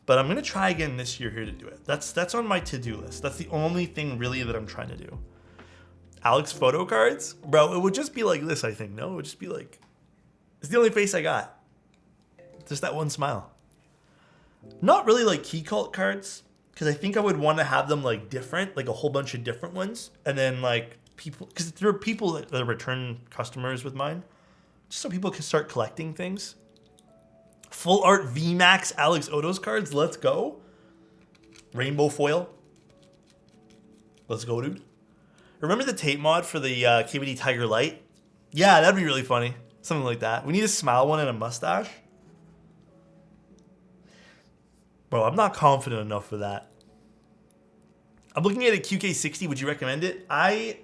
But I'm gonna try again this year here to do it. That's on my to-do list. That's the only thing really that I'm trying to do. Alex photo cards, bro. It would just be like this, I think. No, it would just be like, it's the only face I got. Just that one smile. Not really like key cult cards, because I think I would want to have them like different, like a whole bunch of different ones, and then like people, because there are people that are return customers with mine, just so people can start collecting things. Full art VMAX Alexotos cards, let's go. Rainbow foil, let's go, dude. Remember the tape mod for the KBD Tiger Light? Yeah, that'd be really funny. Something like that. We need a smile one and a mustache. Bro, I'm not confident enough for that. I'm looking at a QK60. Would you recommend it? I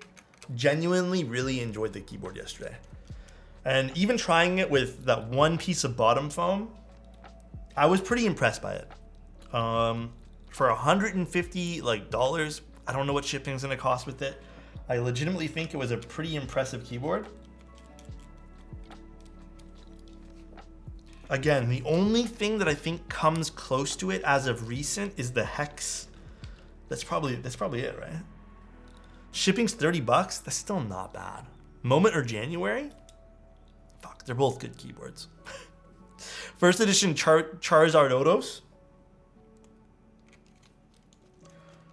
genuinely really enjoyed the keyboard yesterday. And even trying it with that one piece of bottom foam, I was pretty impressed by it. For $150 dollars, I don't know what shipping's gonna cost with it. I legitimately think it was a pretty impressive keyboard. Again, the only thing that I think comes close to it as of recent is the Hex. That's probably it, right? Shipping's $30. That's still not bad. Moment or January? Fuck, they're both good keyboards. First edition Charizard Odos.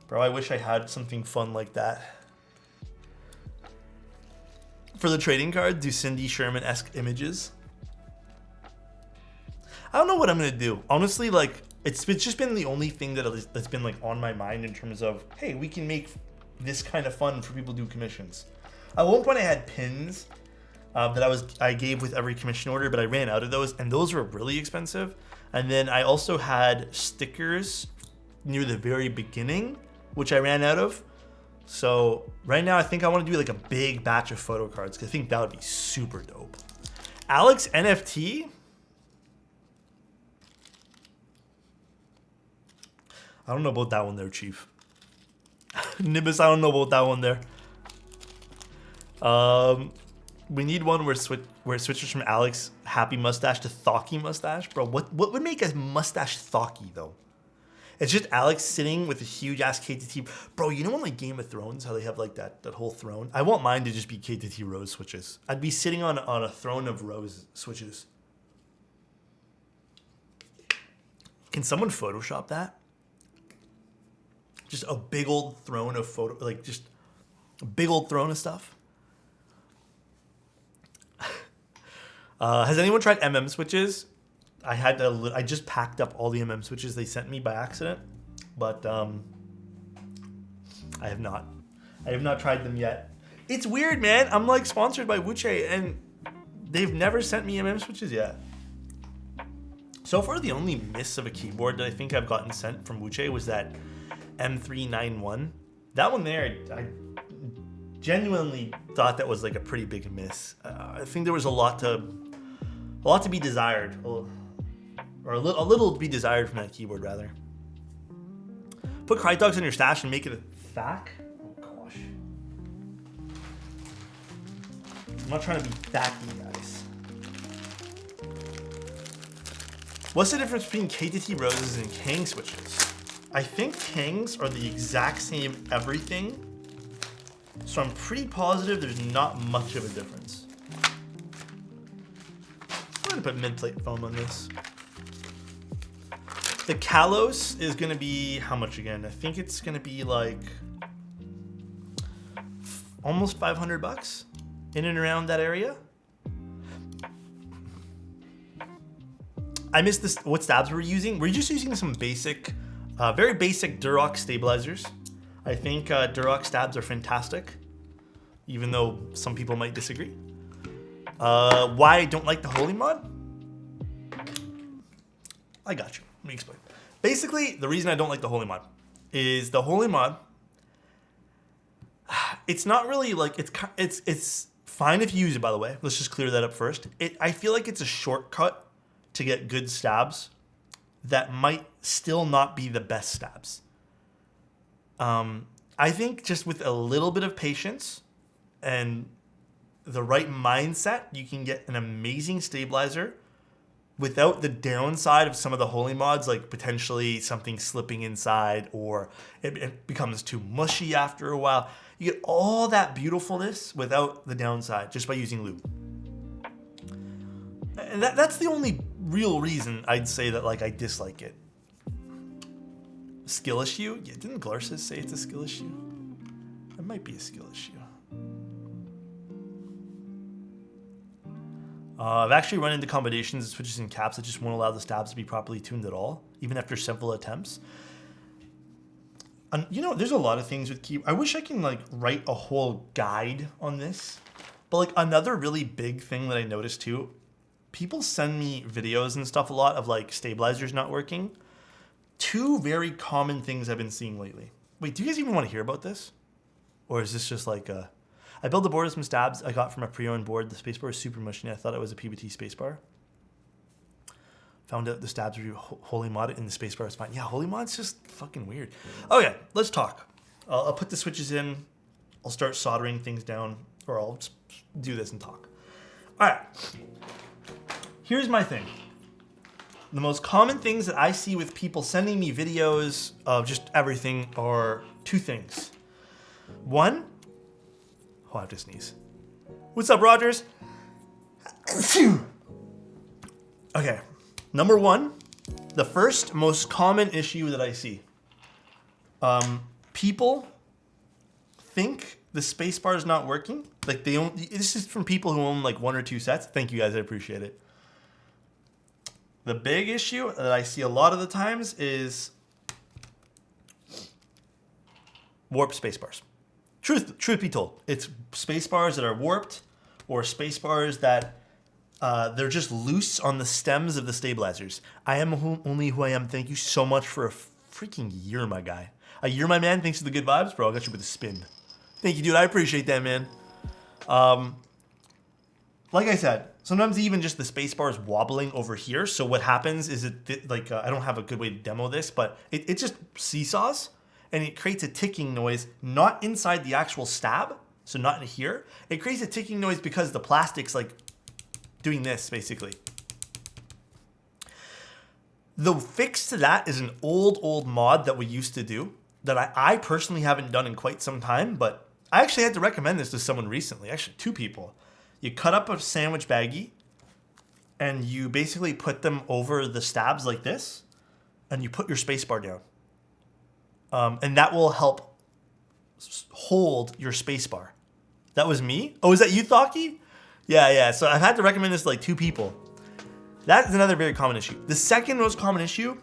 Bro, I wish I had something fun like that. For the trading card, do Cindy Sherman-esque images. I don't know what I'm gonna do. Honestly, like it's just been the only thing that's been like on my mind in terms of, hey, we can make this kind of fun for people to do commissions. At one point I had pins that I gave with every commission order, but I ran out of those, and those were really expensive. And then I also had stickers near the very beginning, which I ran out of. So right now I think I want to do like a big batch of photo cards, because I think that would be super dope. Alex NFT? I don't know about that one there, Chief. Nibus, I don't know about that one there. We need one where it switches from Alex happy mustache to Thocky mustache. Bro, what would make a mustache Thocky though? It's just Alex sitting with a huge ass KTT. Bro, you know in like Game of Thrones how they have like that whole throne? I want mine to just be KTT rose switches. I'd be sitting on a throne of rose switches. Can someone Photoshop that? Just a big old throne of like just a big old throne of stuff. Has anyone tried MM switches? I just packed up all the MM switches they sent me by accident, but I have not. I have not tried them yet. It's weird, man. I'm like sponsored by Wuche, and they've never sent me MM switches yet. So far, the only miss of a keyboard that I think I've gotten sent from Wuche was that M391. That one there, I genuinely thought that was like a pretty big miss. I think there was a lot to be desired, or a little to be desired from that keyboard rather. Put Krytox in your stash and make it a thack. Oh gosh, I'm not trying to be thacky, guys. What's the difference between KTT roses and Kang switches? I think Kangs are the exact same everything, so I'm pretty positive there's not much of a difference. I'm gonna put mid-plate foam on this. The Kallos is gonna be how much again? I think it's gonna be like almost 500 bucks, in and around that area. I missed this. What stabs were we using? We're just using some basic, very basic Durock stabilizers. I think Durock stabs are fantastic, even though some people might disagree. Why I don't like the Holy Mod? I got you. Let me explain. Basically, the reason I don't like the Holy Mod is the Holy Mod. It's not really like it's fine if you use it. By the way, let's just clear that up first. I feel like it's a shortcut to get good stabs that might still not be the best stabs. I think just with a little bit of patience and the right mindset, you can get an amazing stabilizer without the downside of some of the Holy Mods, like potentially something slipping inside, or it becomes too mushy after a while. You get all that beautifulness without the downside just by using lube. And that's the only real reason I'd say that like I dislike it. Skill issue? Yeah, didn't Glarsis say it's a skill issue? It might be a skill issue. I've actually run into combinations of switches and caps that just won't allow the stabs to be properly tuned at all, even after several attempts. And you know, there's a lot of things with key. I wish I can like write a whole guide on this. But like another really big thing that I noticed too, people send me videos and stuff a lot of like stabilizers not working. Two very common things I've been seeing lately. Wait, do you guys even want to hear about this? Or is this just like a... I built a board with some stabs I got from a pre-owned board. The spacebar is super mushy. I thought it was a PBT spacebar. Found out the stabs were Holy Mod and the spacebar was fine. Yeah, Holy Mod's just fucking weird. Okay, let's talk. I'll put the switches in. I'll start soldering things down, or I'll just do this and talk. All right. Here's my thing. The most common things that I see with people sending me videos of just everything are two things. One, oh, I have to sneeze. What's up, Rogers? Okay, number one, the first most common issue that I see. People think the space bar is not working. Like they own, this is from people who own like 1 or 2 sets. Thank you guys, I appreciate it. The big issue that I see a lot of the times is warped space bars. Truth be told, it's space bars that are warped or space bars that they're just loose on the stems of the stabilizers. I am only who I am. Thank you so much for a freaking year, my guy. A year, my man. Thanks for the good vibes, bro. I got you with a spin. Thank you, dude. I appreciate that, man. Like I said, sometimes even just the space bar is wobbling over here. So what happens is it like I don't have a good way to demo this, but it just seesaws and it creates a ticking noise, not inside the actual stab, so not in here. It creates a ticking noise because the plastic's like doing this basically. The fix to that is an old mod that we used to do that I personally haven't done in quite some time, but I actually had to recommend this to someone recently, actually 2 people. You cut up a sandwich baggie and you basically put them over the stabs like this and you put your space bar down. And that will help hold your space bar. That was me? Oh, is that you, Thaki? Yeah. So I've had to recommend this to like 2 people. That's another very common issue. The second most common issue,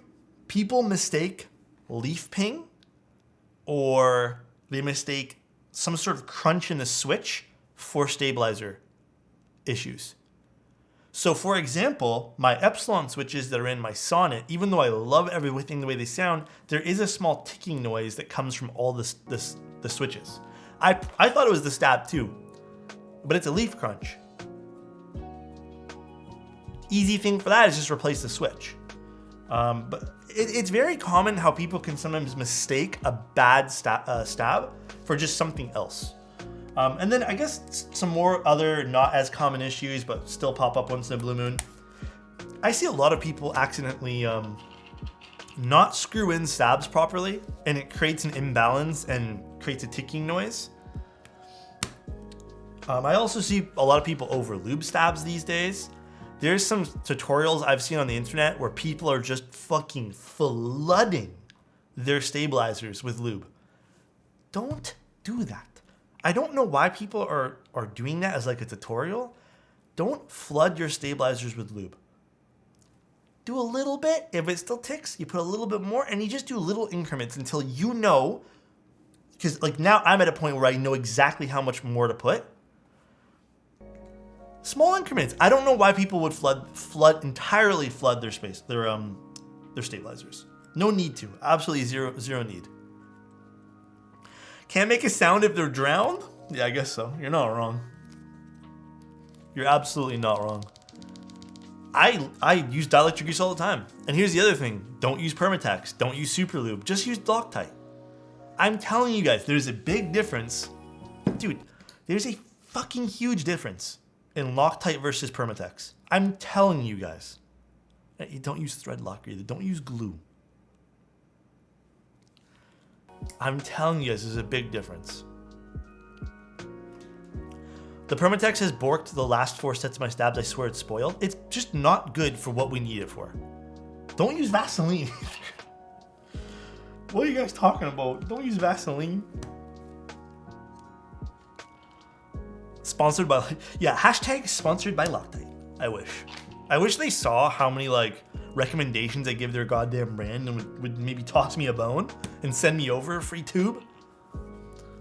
people mistake leaf ping or they mistake some sort of crunch in the switch for stabilizer issues. So for example, my Epsilon switches that are in my Sonnet, even though I love everything the way they sound, there is a small ticking noise that comes from all the switches. I thought it was the stab too, but it's a leaf crunch. Easy thing for that is just replace the switch. But it's very common how people can sometimes mistake a bad stab for just something else. And then I guess some more other not as common issues, but still pop up once in a blue moon. I see a lot of people accidentally not screw in stabs properly, and it creates an imbalance and creates a ticking noise. I also see a lot of people over lube stabs these days. There's some tutorials I've seen on the internet where people are just fucking flooding their stabilizers with lube. Don't do that. I don't know why people are doing that as like a tutorial. Don't flood your stabilizers with lube. Do a little bit. If it still ticks, you put a little bit more and you just do little increments until you know. Because like now I'm at a point where I know exactly how much more to put. Small increments. I don't know why people would entirely flood their stabilizers. No need to. Absolutely zero need. Can't make a sound if they're drowned? Yeah, I guess so. You're not wrong. You're absolutely not wrong. I use dielectric grease all the time. And here's the other thing. Don't use Permatex. Don't use Super Lube. Just use Loctite. I'm telling you guys, there's a big difference. Dude, there's a fucking huge difference in Loctite versus Permatex. I'm telling you guys. You don't use thread locker either. Don't use glue. I'm telling you guys, there's a big difference. The Permatex has borked the last 4 sets of my stabs. I swear it's spoiled. It's just not good for what we need it for. Don't use Vaseline. What are you guys talking about? Don't use Vaseline. Sponsored by, yeah, hashtag sponsored by Loctite. I wish they saw how many like recommendations I give their goddamn brand and would maybe toss me a bone and send me over a free tube.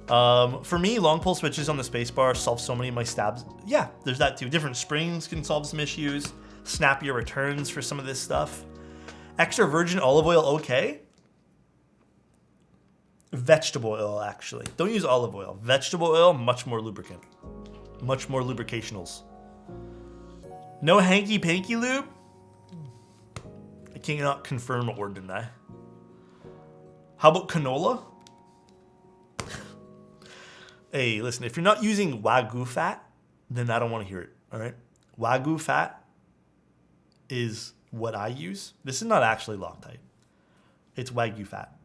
For me, long pull switches on the spacebar solve so many of my stabs. Yeah, there's that too. Different springs can solve some issues. Snappier returns for some of this stuff. Extra virgin olive oil, okay. Vegetable oil, actually. Don't use olive oil. Vegetable oil, much more lubricant. Much more lubricationals. No hanky-panky lube? I cannot confirm or deny. How about canola? Hey, listen, if you're not using Wagyu fat, then I don't want to hear it, all right? Wagyu fat is what I use. This is not actually Loctite. It's Wagyu fat.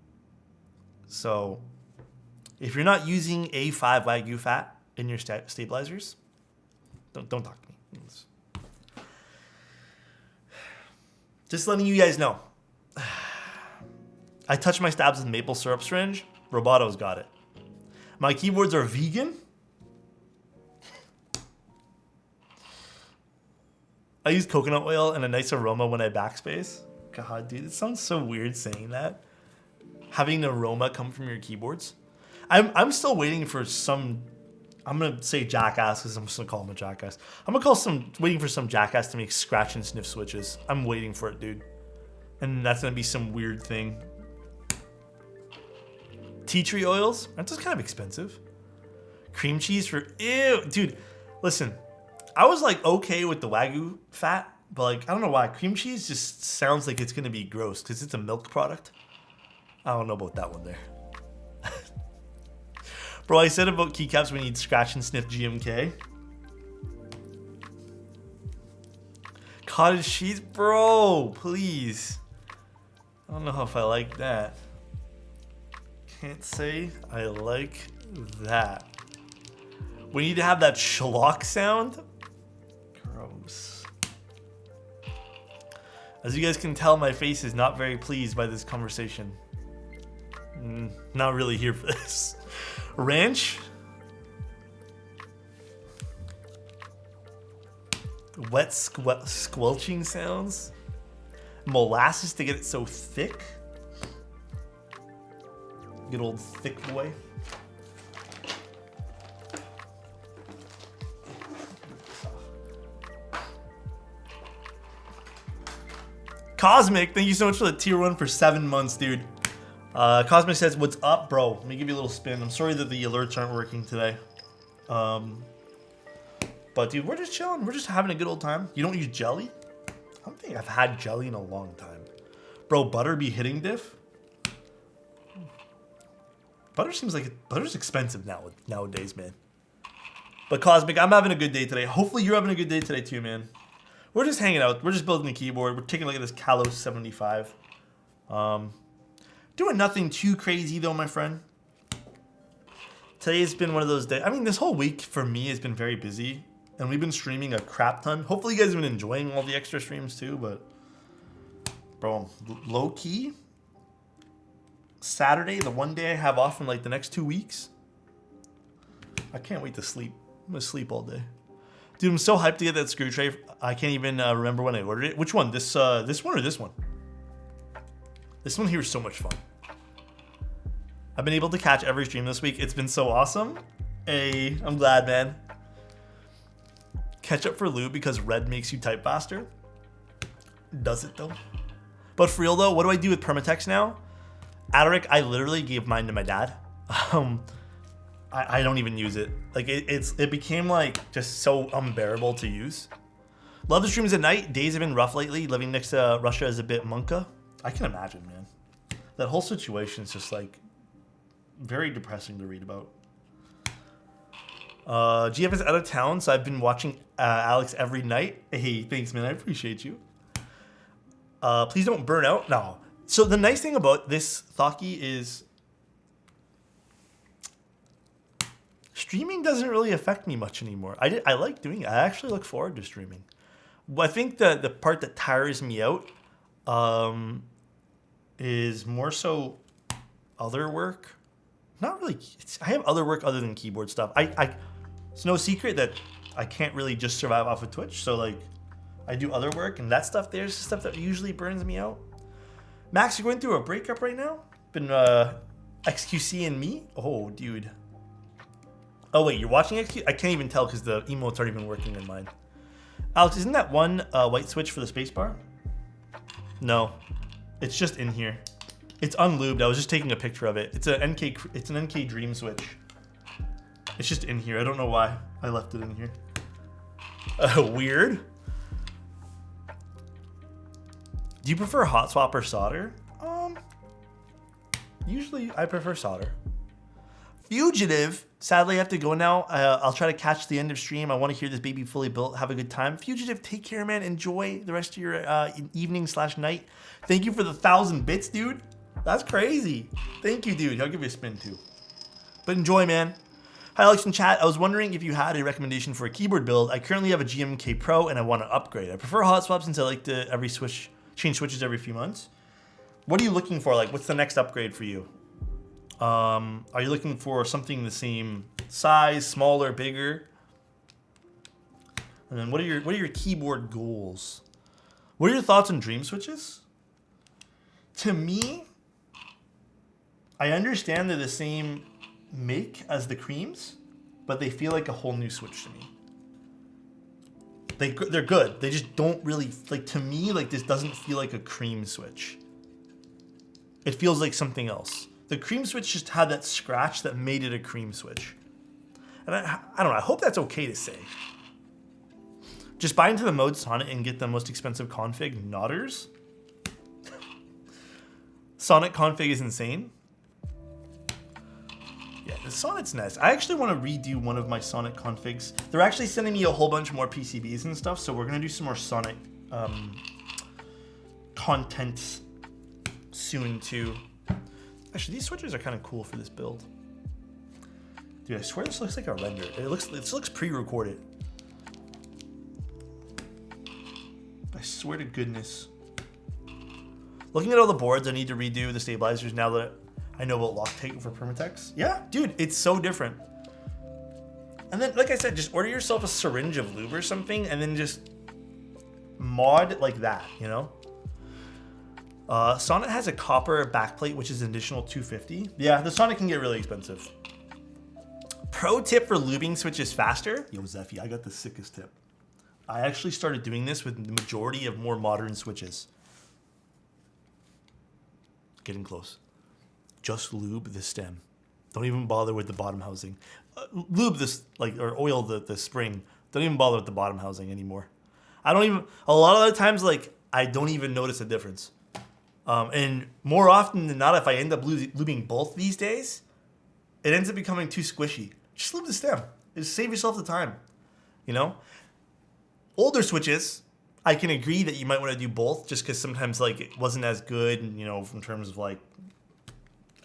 So if you're not using A5 Wagyu fat in your stabilizers, don't talk to me. Just letting you guys know. I touch my stabs with maple syrup syringe. Roboto's got it. My keyboards are vegan. I use coconut oil and a nice aroma when I backspace. God, dude, it sounds so weird saying that. Having an aroma come from your keyboards. I'm still waiting for some. I'm gonna say jackass because I'm just gonna call him a jackass. I'm gonna waiting for some jackass to make scratch and sniff switches. I'm waiting for it, dude. And that's gonna be some weird thing. Tea tree oils, aren't those kind of expensive? Cream cheese for, ew, dude, listen, I was like okay with the Wagyu fat, but like, I don't know why. Cream cheese just sounds like it's gonna be gross because it's a milk product. I don't know about that one there. Bro, I said about keycaps we need scratch and sniff GMK. Cottage cheese, bro, please. I don't know if I like that. Can't say I like that. We need to have that schlock sound. Gross. As you guys can tell, my face is not very pleased by this conversation. Not really here for this. Ranch. Wet squelching sounds. Molasses to get it so thick. Good old thick boy. Cosmic, thank you so much for the tier 1 for 7 months, dude. Cosmic says, what's up, bro? Let me give you a little spin. I'm sorry that the alerts aren't working today. But dude, we're just chilling. We're just having a good old time. You don't use jelly? I don't think I've had jelly in a long time. Bro, butter be hitting diff? Butter seems like butter's expensive nowadays, man. But Cosmic, I'm having a good day today. Hopefully you're having a good day today too, man. We're just hanging out. We're just building the keyboard. We're taking a look at this Kallos75. Doing nothing too crazy though, my friend. Today's been one of those days. I mean, this whole week for me has been very busy. And we've been streaming a crap ton. Hopefully you guys have been enjoying all the extra streams too, but bro, low key. Saturday, the one day I have off in like the next 2 weeks. I can't wait to sleep. I'm gonna sleep all day. Dude, I'm so hyped to get that screw tray. I can't even remember when I ordered it. Which one? This one or this one? This one here is so much fun. I've been able to catch every stream this week. It's been so awesome. Hey, I'm glad, man. Catch up for Lou because red makes you type faster. Does it though? But for real though, what do I do with permatext now? Aderic, I literally gave mine to my dad. I don't even use it. Like it became like just so unbearable to use. Love the streams at night. Days have been rough lately. Living next to Russia is a bit munka. I can imagine, man. That whole situation is just like very depressing to read about. GF is out of town, so I've been watching Alex every night. Hey, thanks, man. I appreciate you. Please don't burn out. No. So the nice thing about this Thaki is streaming doesn't really affect me much anymore. I like doing it. I actually look forward to streaming. I think the part that tires me out is more so other work. Not really. I have other work other than keyboard stuff. It's no secret that I can't really just survive off of Twitch. So like, I do other work, and that stuff there's stuff that usually burns me out. Max, you're going through a breakup right now? Been XQC and me? Oh, dude. Oh wait, you're watching XQ? I can't even tell because the emotes aren't even working in mine. Alex, isn't that one white switch for the spacebar? No, it's just in here. It's unlubed. I was just taking a picture of it. It's an NK Dream switch. It's just in here. I don't know why I left it in here. Weird. Do you prefer hot swap or solder? Usually I prefer solder. Fugitive. Sadly, I have to go now. I'll try to catch the end of stream. I want to hear this baby fully built. Have a good time. Fugitive, take care, man. Enjoy the rest of your evening/night. Thank you for the 1,000 bits, dude. That's crazy. Thank you, dude. I'll give you a spin, too. But enjoy, man. Hi, Alex in chat. I was wondering if you had a recommendation for a keyboard build. I currently have a GMK Pro, and I want to upgrade. I prefer hot swap since I like to change switches every few months. What are you looking for? Like, what's the next upgrade for you? Are you looking for something the same size, smaller, bigger? And then what are your keyboard goals? What are your thoughts on dream switches? To me, I understand they're the same make as the creams, but they feel like a whole new switch to me. They're good. They just don't really, like, to me, like, this doesn't feel like a cream switch. It feels like something else. The cream switch just had that scratch that made it a cream switch. And I don't know, I hope that's okay to say. Just buy into the mode Sonnet and get the most expensive config, Nodders. Sonnet config is insane. Yeah, the Sonnet's nice. I actually want to redo one of my Sonnet configs. They're actually sending me a whole bunch more PCBs and stuff, so we're going to do some more Sonnet content soon too. Actually, these switches are kind of cool for this build. Dude, I swear this looks like a render. This looks pre-recorded. I swear to goodness. Looking at all the boards, I need to redo the stabilizers now that I know about Loctite for Permatex. Yeah, dude, it's so different. And then, like I said, just order yourself a syringe of lube or something and then just mod it like that, you know? Sonnet has a copper backplate, which is an additional $250. Yeah, the Sonnet can get really expensive. Pro tip for lubing switches faster. Yo, Zeffy, I got the sickest tip. I actually started doing this with the majority of more modern switches. Getting close. Just lube the stem. Don't even bother with the bottom housing. Lube this, like, or oil the spring. Don't even bother with the bottom housing anymore. A lot of the times, like, I don't even notice a difference. And more often than not, if I end up lubing both these days, it ends up becoming too squishy. Just lube the stem. Just save yourself the time, you know? Older switches, I can agree that you might want to do both just because sometimes, like, it wasn't as good, you know, in terms of, like,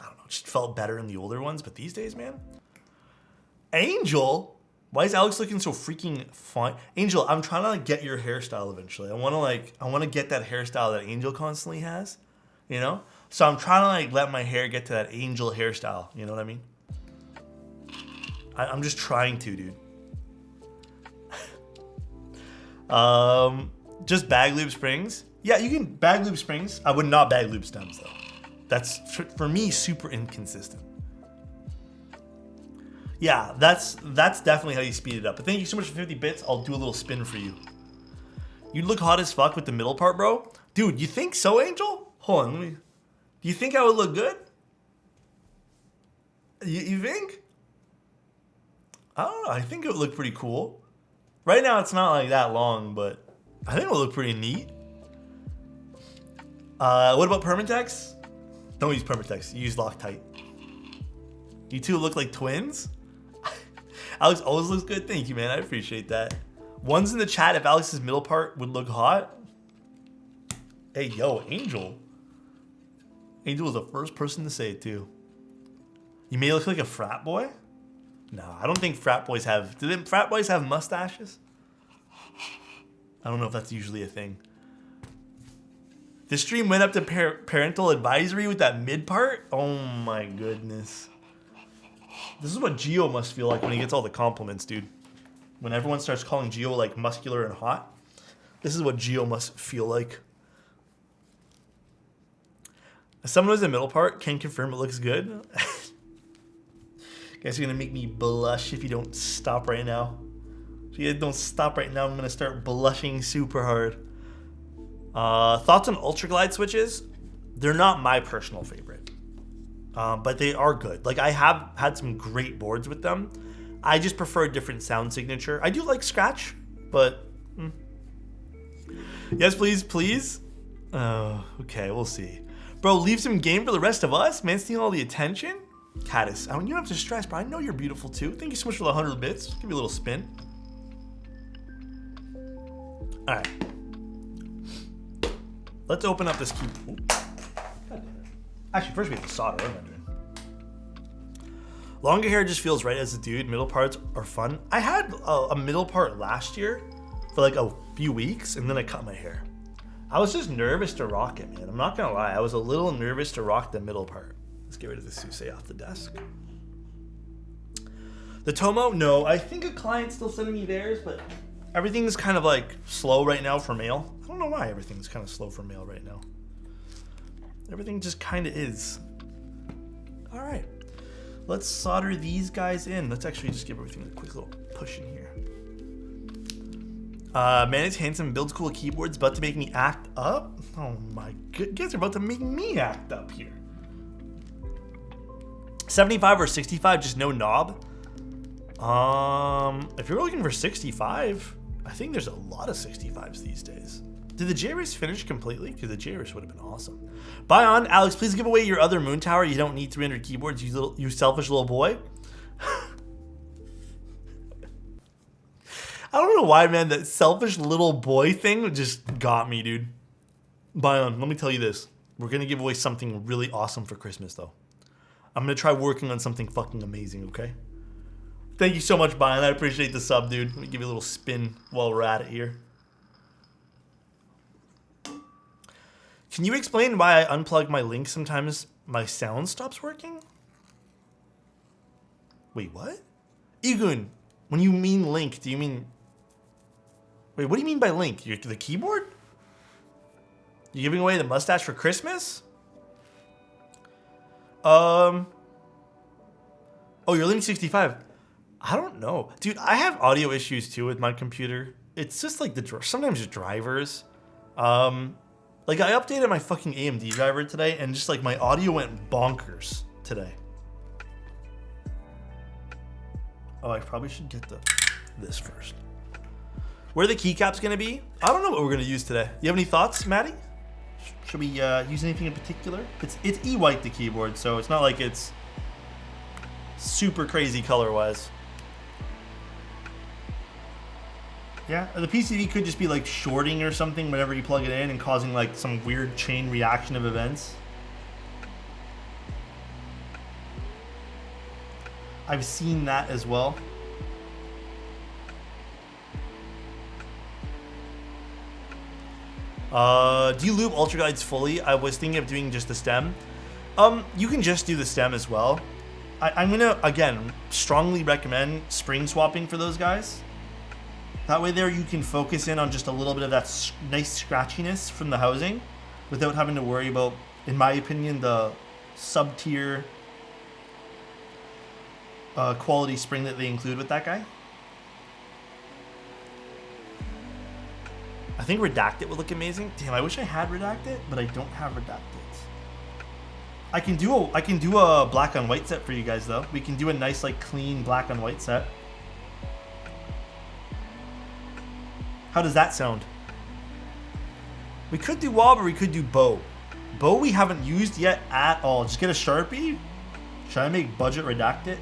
I don't know, just felt better in the older ones. But these days, man. Angel? Why is Alex looking so freaking fine? Angel, I'm trying to, like, get your hairstyle eventually. I want to get that hairstyle that Angel constantly has, you know? So I'm trying to, like, let my hair get to that Angel hairstyle. You know what I mean? I'm just trying to, dude. Just bag lube springs. Yeah, you can bag lube springs. I would not bag lube stems though. That's for me super inconsistent. Yeah, that's definitely how you speed it up. But thank you so much for 50 bits. I'll do a little spin for you. You look hot as fuck with the middle part, bro. Dude, you think so, Angel? Hold on, do you think I would look good? You think? I don't know. I think it would look pretty cool. Right now, it's not like that long, but I think it will look pretty neat. What about Permatex? Don't use Permatex. Use Loctite. You two look like twins? Alex always looks good. Thank you, man. I appreciate that. One's in the chat if Alex's middle part would look hot. Hey, yo, Angel. Angel was the first person to say it, too. You may look like a frat boy? No, I don't think frat boys have... Do frat boys have mustaches? I don't know if that's usually a thing. The stream went up to parental advisory with that mid part? Oh my goodness. This is what Gio must feel like when he gets all the compliments, dude. When everyone starts calling Gio, like, muscular and hot. This is what Gio must feel like. As someone who's in the middle part can confirm it looks good. Guys, you're gonna make me blush if you don't stop right now. If you don't stop right now, I'm gonna start blushing super hard. Thoughts on Ultra Glide switches? They're not my personal favorite, but they are good. Like, I have had some great boards with them. I just prefer a different sound signature. I do like Scratch, but yes, please, please. Okay, we'll see. Bro, leave some game for the rest of us. Man, stealing all the attention. Caddis, I mean, you don't have to stress, bro. I know you're beautiful too. Thank you so much for the 100 bits. Give me a little spin. All right. Let's open up this key. Actually, first we have to solder. What am I doing? Longer hair just feels right as a dude. Middle parts are fun. I had a middle part last year for like a few weeks, and then I cut my hair. I was just nervous to rock it, man. I'm not gonna lie. I was a little nervous to rock the middle part. Let's get rid of the Suse off the desk. The Tomo, no. I think a client's still sending me theirs, but everything's kind of like slow right now for mail. I don't know why everything's kind of slow for mail right now. Everything just kind of is. All right. Let's solder these guys in. Let's actually just give everything a quick little push in here. Man is handsome, builds cool keyboards, about to make me act up? Oh my god, you guys are about to make me act up here. 75 or 65, just no knob? If you're looking for 65, I think there's a lot of 65s these days. Did the J-Race finish completely? Because the J-Race would have been awesome. Buy on. Alex, please give away your other Moon Tower. You don't need 300 keyboards, you selfish little boy. I don't know why, man, that selfish little boy thing just got me, dude. Buy on. Let me tell you this. We're going to give away something really awesome for Christmas, though. I'm going to try working on something fucking amazing, okay? Thank you so much, Bion. I appreciate the sub, dude. Let me give you a little spin while we're at it here. Can you explain why I unplug my link sometimes my sound stops working? Wait, what? Igun, when you mean link, do you mean... Wait, what do you mean by link? The keyboard? You giving away the mustache for Christmas? Oh, you're Link 65. I don't know. Dude, I have audio issues too with my computer. It's just like sometimes the drivers. Like I updated my fucking AMD driver today and just like my audio went bonkers today. Oh, I probably should get this first. Where are the keycaps gonna be? I don't know what we're gonna use today. You have any thoughts, Maddie? Should we use anything in particular? It's E-white, the keyboard, so it's not like it's super crazy color-wise. Yeah, the PCB could just be like shorting or something whenever you plug it in and causing like some weird chain reaction of events. I've seen that as well. Do you loop Ultra Guides fully? I was thinking of doing just the stem. You can just do the stem as well. I'm gonna, again, strongly recommend spring swapping for those guys. That way there you can focus in on just a little bit of that nice scratchiness from the housing without having to worry about, in my opinion, the sub-tier quality spring that they include with that guy. I think Redacted would look amazing. Damn, I wish I had Redacted, but I don't have Redacted. I can do a black on white set for you guys though. We can do a nice like clean black on white set. How does that sound? We could do Wob or we could do Bow. Bow we haven't used yet at all. Just get a Sharpie. Try to make budget Redacted.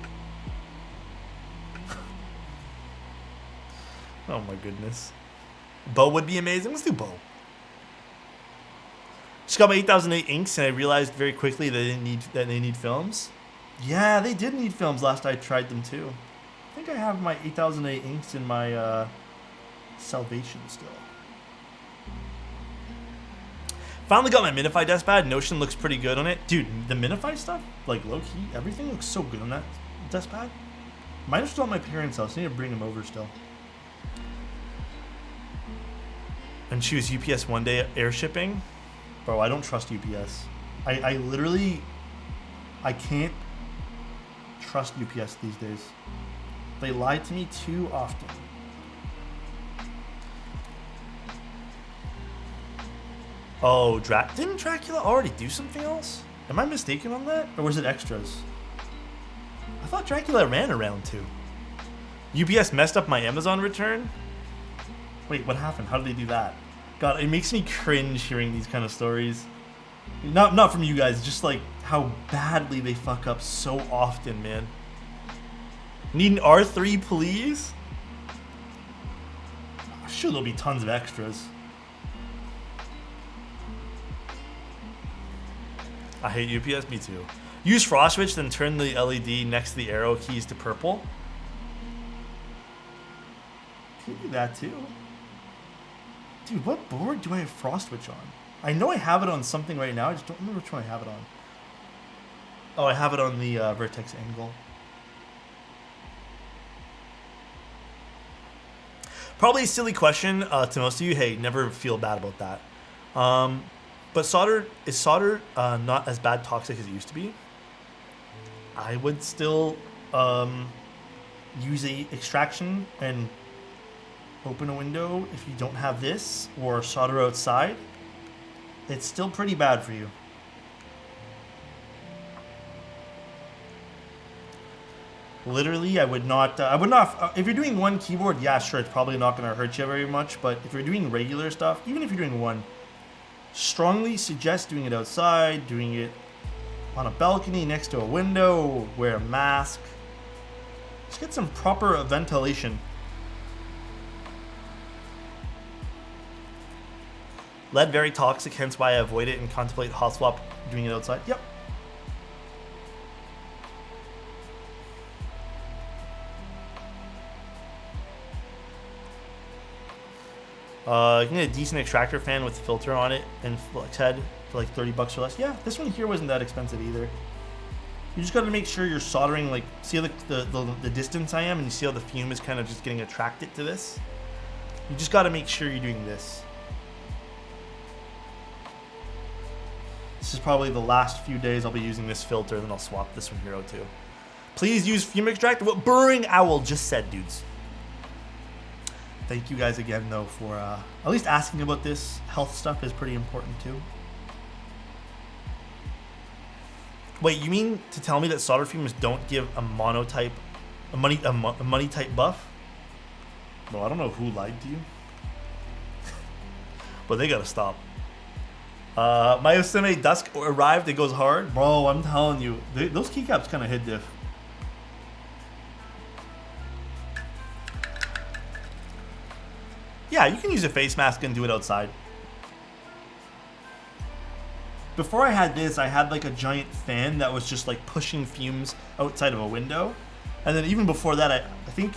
Oh my goodness. Bow would be amazing. Let's do Bow. Just got my 8008 inks and I realized very quickly they need films. Yeah, they did need films last I tried them too. I think I have my 8008 inks in my Salvation still. Finally got my Minify desk pad. Notion looks pretty good on it. Dude, the Minify stuff, like low key, everything looks so good on that desk pad. Mine are still at my parents' house. I need to bring them over still. And choose UPS one day air shipping. Bro, I don't trust UPS. I literally, I can't trust UPS these days. They lie to me too often. Oh, didn't Dracula already do something else? Am I mistaken on that? Or was it extras? I thought Dracula ran around too. UPS messed up my Amazon return? Wait, what happened? How did they do that? God, it makes me cringe hearing these kind of stories. Not from you guys, just like how badly they fuck up so often, man. Need an R3, please? I'm sure there'll be tons of extras. I hate UPS, me too. Use frost switch, then turn the LED next to the arrow keys to purple. Can you do that too? Dude, what board do I have frost switch on? I know I have it on something right now, I just don't remember which one I have it on. Oh, I have it on the vertex angle. Probably a silly question to most of you. Hey, never feel bad about that. But solder is not as bad toxic as it used to be. I would still use a extraction and open a window if you don't have this, or solder outside. It's still pretty bad for you. Literally, I would not, if you're doing one keyboard, yeah, sure, it's probably not going to hurt you very much, but if you're doing regular stuff, even if you're doing one, strongly suggest doing it outside, doing it on a balcony next to a window, wear a mask. Just get some proper ventilation. Lead very toxic, hence why I avoid it and contemplate hot swap doing it outside. Yep. You can get a decent extractor fan with a filter on it and flex head for like 30 bucks or less. Yeah, this one here wasn't that expensive either. You just got to make sure you're soldering, like, see how the distance I am, and you see how the fume is kind of just getting attracted to this. You just got to make sure you're doing this. This is probably the last few days I'll be using this filter, then I'll swap this one here out too. Please use fume extractor. What Burring Owl just said, dudes. Thank you guys again, though, for at least asking about this. Health stuff is pretty important, too. Wait, you mean to tell me that solder fumes don't give a monotype, a money type buff? Bro, I don't know who lied to you. But they gotta stop. My Oseme Dusk arrived, it goes hard. Bro, I'm telling you, those keycaps kind of hit diff. Yeah, you can use a face mask and do it outside. Before I had this, I had like a giant fan that was just like pushing fumes outside of a window. And then even before that, I think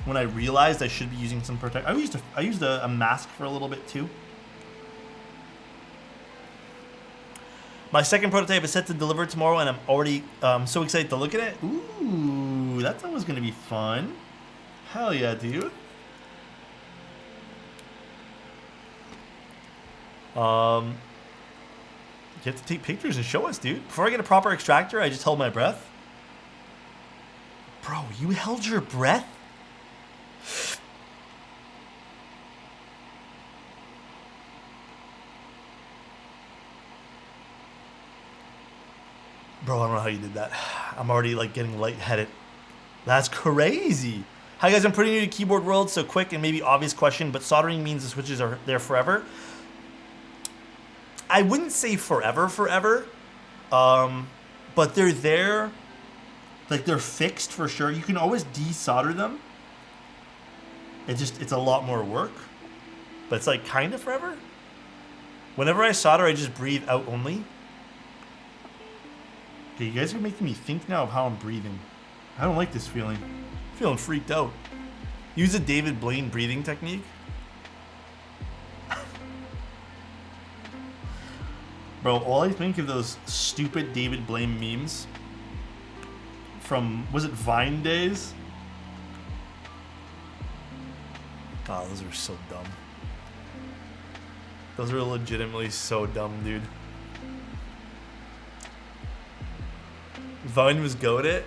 when I realized I should be using some protect, I used a mask for a little bit too. My second prototype is set to deliver tomorrow, and I'm already so excited to look at it. Ooh, that's always gonna be fun. Hell yeah, dude. You have to take pictures and show us, dude. Before I get a proper extractor, I just held my breath. Bro, you held your breath? Bro, I don't know how you did that. I'm already like getting lightheaded. That's crazy. Hi guys, I'm pretty new to keyboard world, so quick and maybe obvious question, but soldering means the switches are there forever. I wouldn't say forever, but they're there, like they're fixed for sure. You can always desolder them. It's a lot more work, but it's like kind of forever. Whenever I solder, I just breathe out only. Okay, you guys are making me think now of how I'm breathing. I don't like this feeling. I'm feeling freaked out. Use a David Blaine breathing technique. Bro, all I think of those stupid David Blaine memes from, was it Vine days? God, those are so dumb. Those are legitimately so dumb, dude. Vine was goated.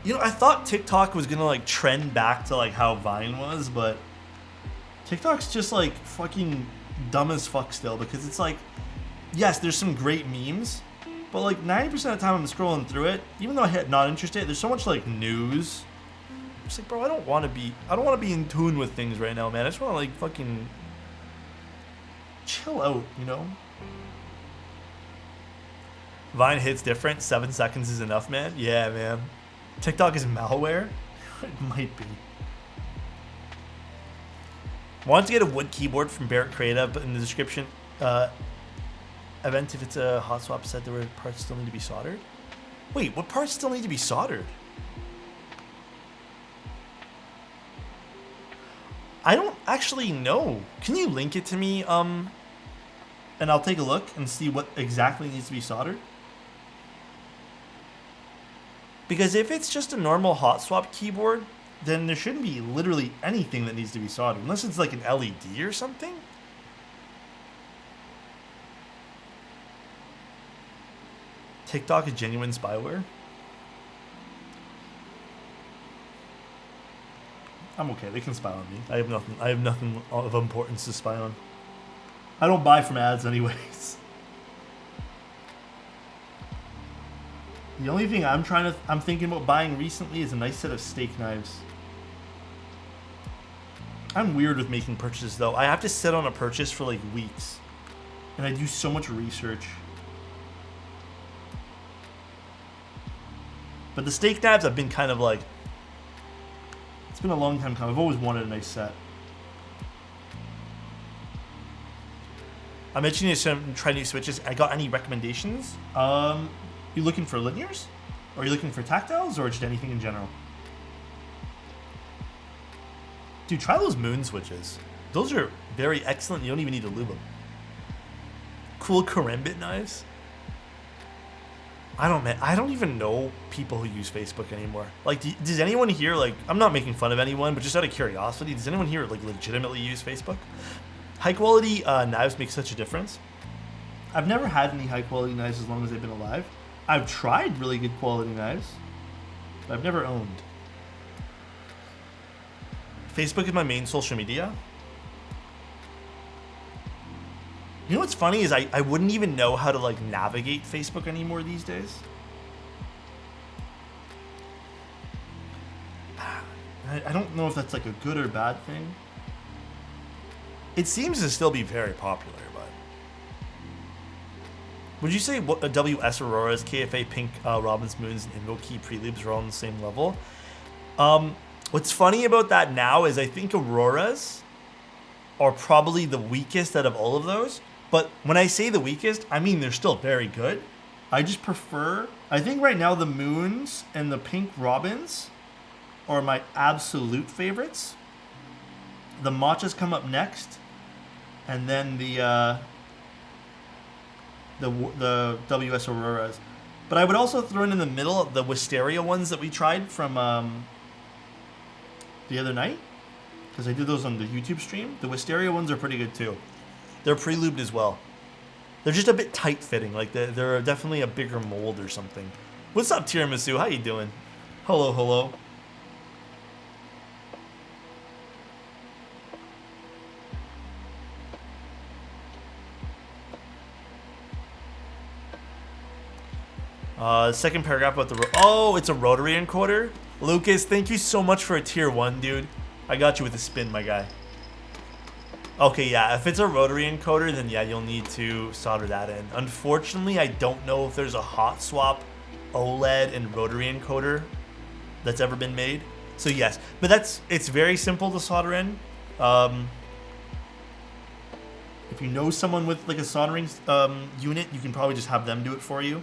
You know, I thought TikTok was gonna like trend back to like how Vine was, but TikTok's just like fucking dumb as fuck still, because it's like, yes, there's some great memes, but like 90% of the time I'm scrolling through it, even though I'm not interested, there's so much like news. I'm just like, bro, I don't want to be in tune with things right now, man. I just want to like fucking chill out, you know? Vine hits different. 7 seconds is enough, man. Yeah, man. TikTok is malware? It might be. Wanted to get a wood keyboard from Barrett Creative, but in the description, event if it's a hot swap set, there were parts still need to be soldered. Wait, what parts still need to be soldered? I don't actually know. Can you link it to me? And I'll take a look and see what exactly needs to be soldered. Because if it's just a normal hot swap keyboard, then there shouldn't be literally anything that needs to be soldered, unless it's like an LED or something. TikTok is genuine spyware. I'm okay. They can spy on me. I have nothing. I have nothing of importance to spy on. I don't buy from ads anyways. The only thing I'm thinking about buying recently is a nice set of steak knives. I'm weird with making purchases though. I have to sit on a purchase for like weeks, and I do so much research. But the steak knives, I've been kind of like, it's been a long time coming. I've always wanted a nice set. I'm itching to try new switches. I got any recommendations? You looking for linears? Or are you looking for tactiles, or just anything in general? Dude, try those moon switches. Those are very excellent. You don't even need to lube them. Cool karambit knives. I don't even know people who use Facebook anymore. Like, does anyone here, like, I'm not making fun of anyone, but just out of curiosity, does anyone here, like, legitimately use Facebook? High quality knives make such a difference. I've never had any high quality knives as long as they've been alive. I've tried really good quality knives, but I've never owned. Facebook is my main social media. You know what's funny is I wouldn't even know how to like navigate Facebook anymore these days. I don't know if that's like a good or bad thing. It seems to still be very popular, but would you say WS Auroras, KFA Pink Robin's Moons, and Invoke Prelubes are all on the same level? What's funny about that now is I think Auroras are probably the weakest out of all of those. But when I say the weakest, I mean they're still very good. I just prefer, I think right now the Moons and the Pink Robins are my absolute favorites. The Matchas come up next, and then the WS Auroras. But I would also throw in the middle the Wisteria ones that we tried from the other night, because I did those on the YouTube stream. The Wisteria ones are pretty good too. They're pre-lubed as well. They're just a bit tight-fitting. Like they're definitely a bigger mold or something. What's up, Tiramisu? How you doing? Hello, hello. Second paragraph about the oh, it's a rotary encoder. Lucas, thank you so much for a tier 1, dude. I got you with a spin, my guy. Okay, yeah, if it's a rotary encoder, then yeah, you'll need to solder that in. Unfortunately, I don't know if there's a hot swap OLED and rotary encoder that's ever been made. So yes, but it's very simple to solder in. If you know someone with like a soldering unit, you can probably just have them do it for you.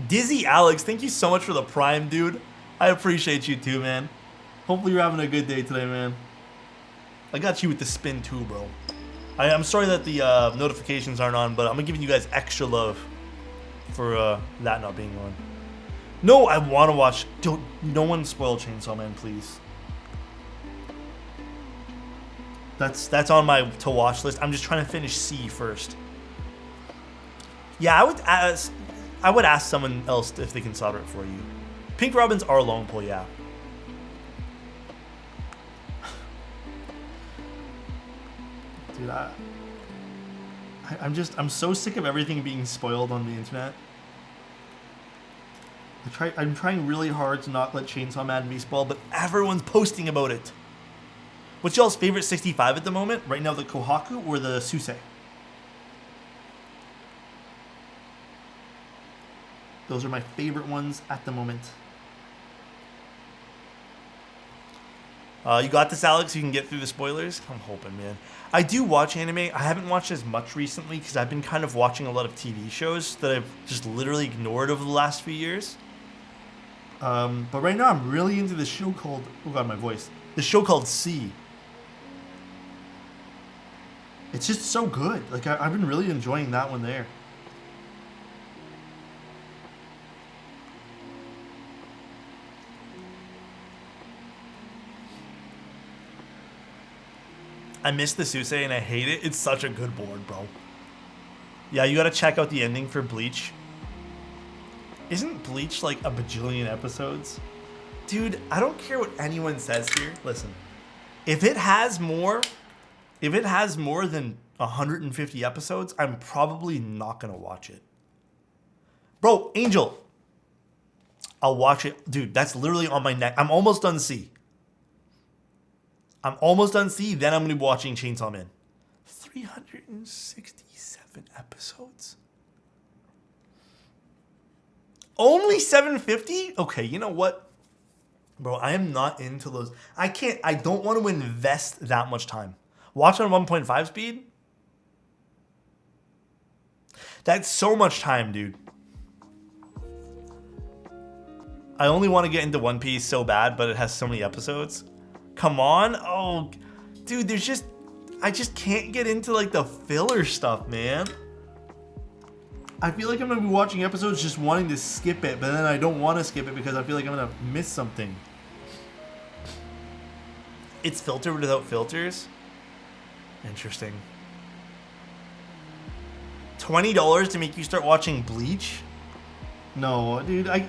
Dizzy Alex, thank you so much for the prime, dude. I appreciate you too, man. Hopefully you're having a good day today, man. I got you with the spin too, bro. I'm sorry that the notifications aren't on, but I'm giving you guys extra love for that not being on. No, I want to watch. No one spoil Chainsaw Man, please. That's on my to watch list. I'm just trying to finish C first. Yeah, I would ask someone else if they can solder it for you. Pink Robins are long pull, yeah. Dude, I'm so sick of everything being spoiled on the internet. I'm trying really hard to not let Chainsaw Man be spoiled, but everyone's posting about it. What's y'all's favorite 65 at the moment? Right now, the Kohaku or the Suse? Those are my favorite ones at the moment. You got this, Alex? You can get through the spoilers? I'm hoping, man. I do watch anime. I haven't watched as much recently because I've been kind of watching a lot of TV shows that I've just literally ignored over the last few years. But right now I'm really into this show called... Oh god, my voice. This show called C. It's just so good. Like, I've been really enjoying that one there. I miss the Suse and I hate it. It's such a good board, bro. Yeah, you gotta check out the ending for Bleach. Isn't Bleach like a bajillion episodes? Dude, I don't care what anyone says here. Listen, if it has more than 150 episodes, I'm probably not gonna watch it. Bro, Angel, I'll watch it. Dude, that's literally on my neck. I'm almost done C. Then I'm gonna be watching Chainsaw Man. 367 episodes? Only 750? Okay, you know what? Bro, I am not into those. I don't want to invest that much time. Watch on 1.5 speed? That's so much time, dude. I only want to get into One Piece so bad, but it has so many episodes. Come on. Oh, dude, I just can't get into like the filler stuff, man. I feel like I'm going to be watching episodes just wanting to skip it, but then I don't want to skip it because I feel like I'm going to miss something. It's filtered without filters? Interesting. $20 to make you start watching Bleach? No, dude, I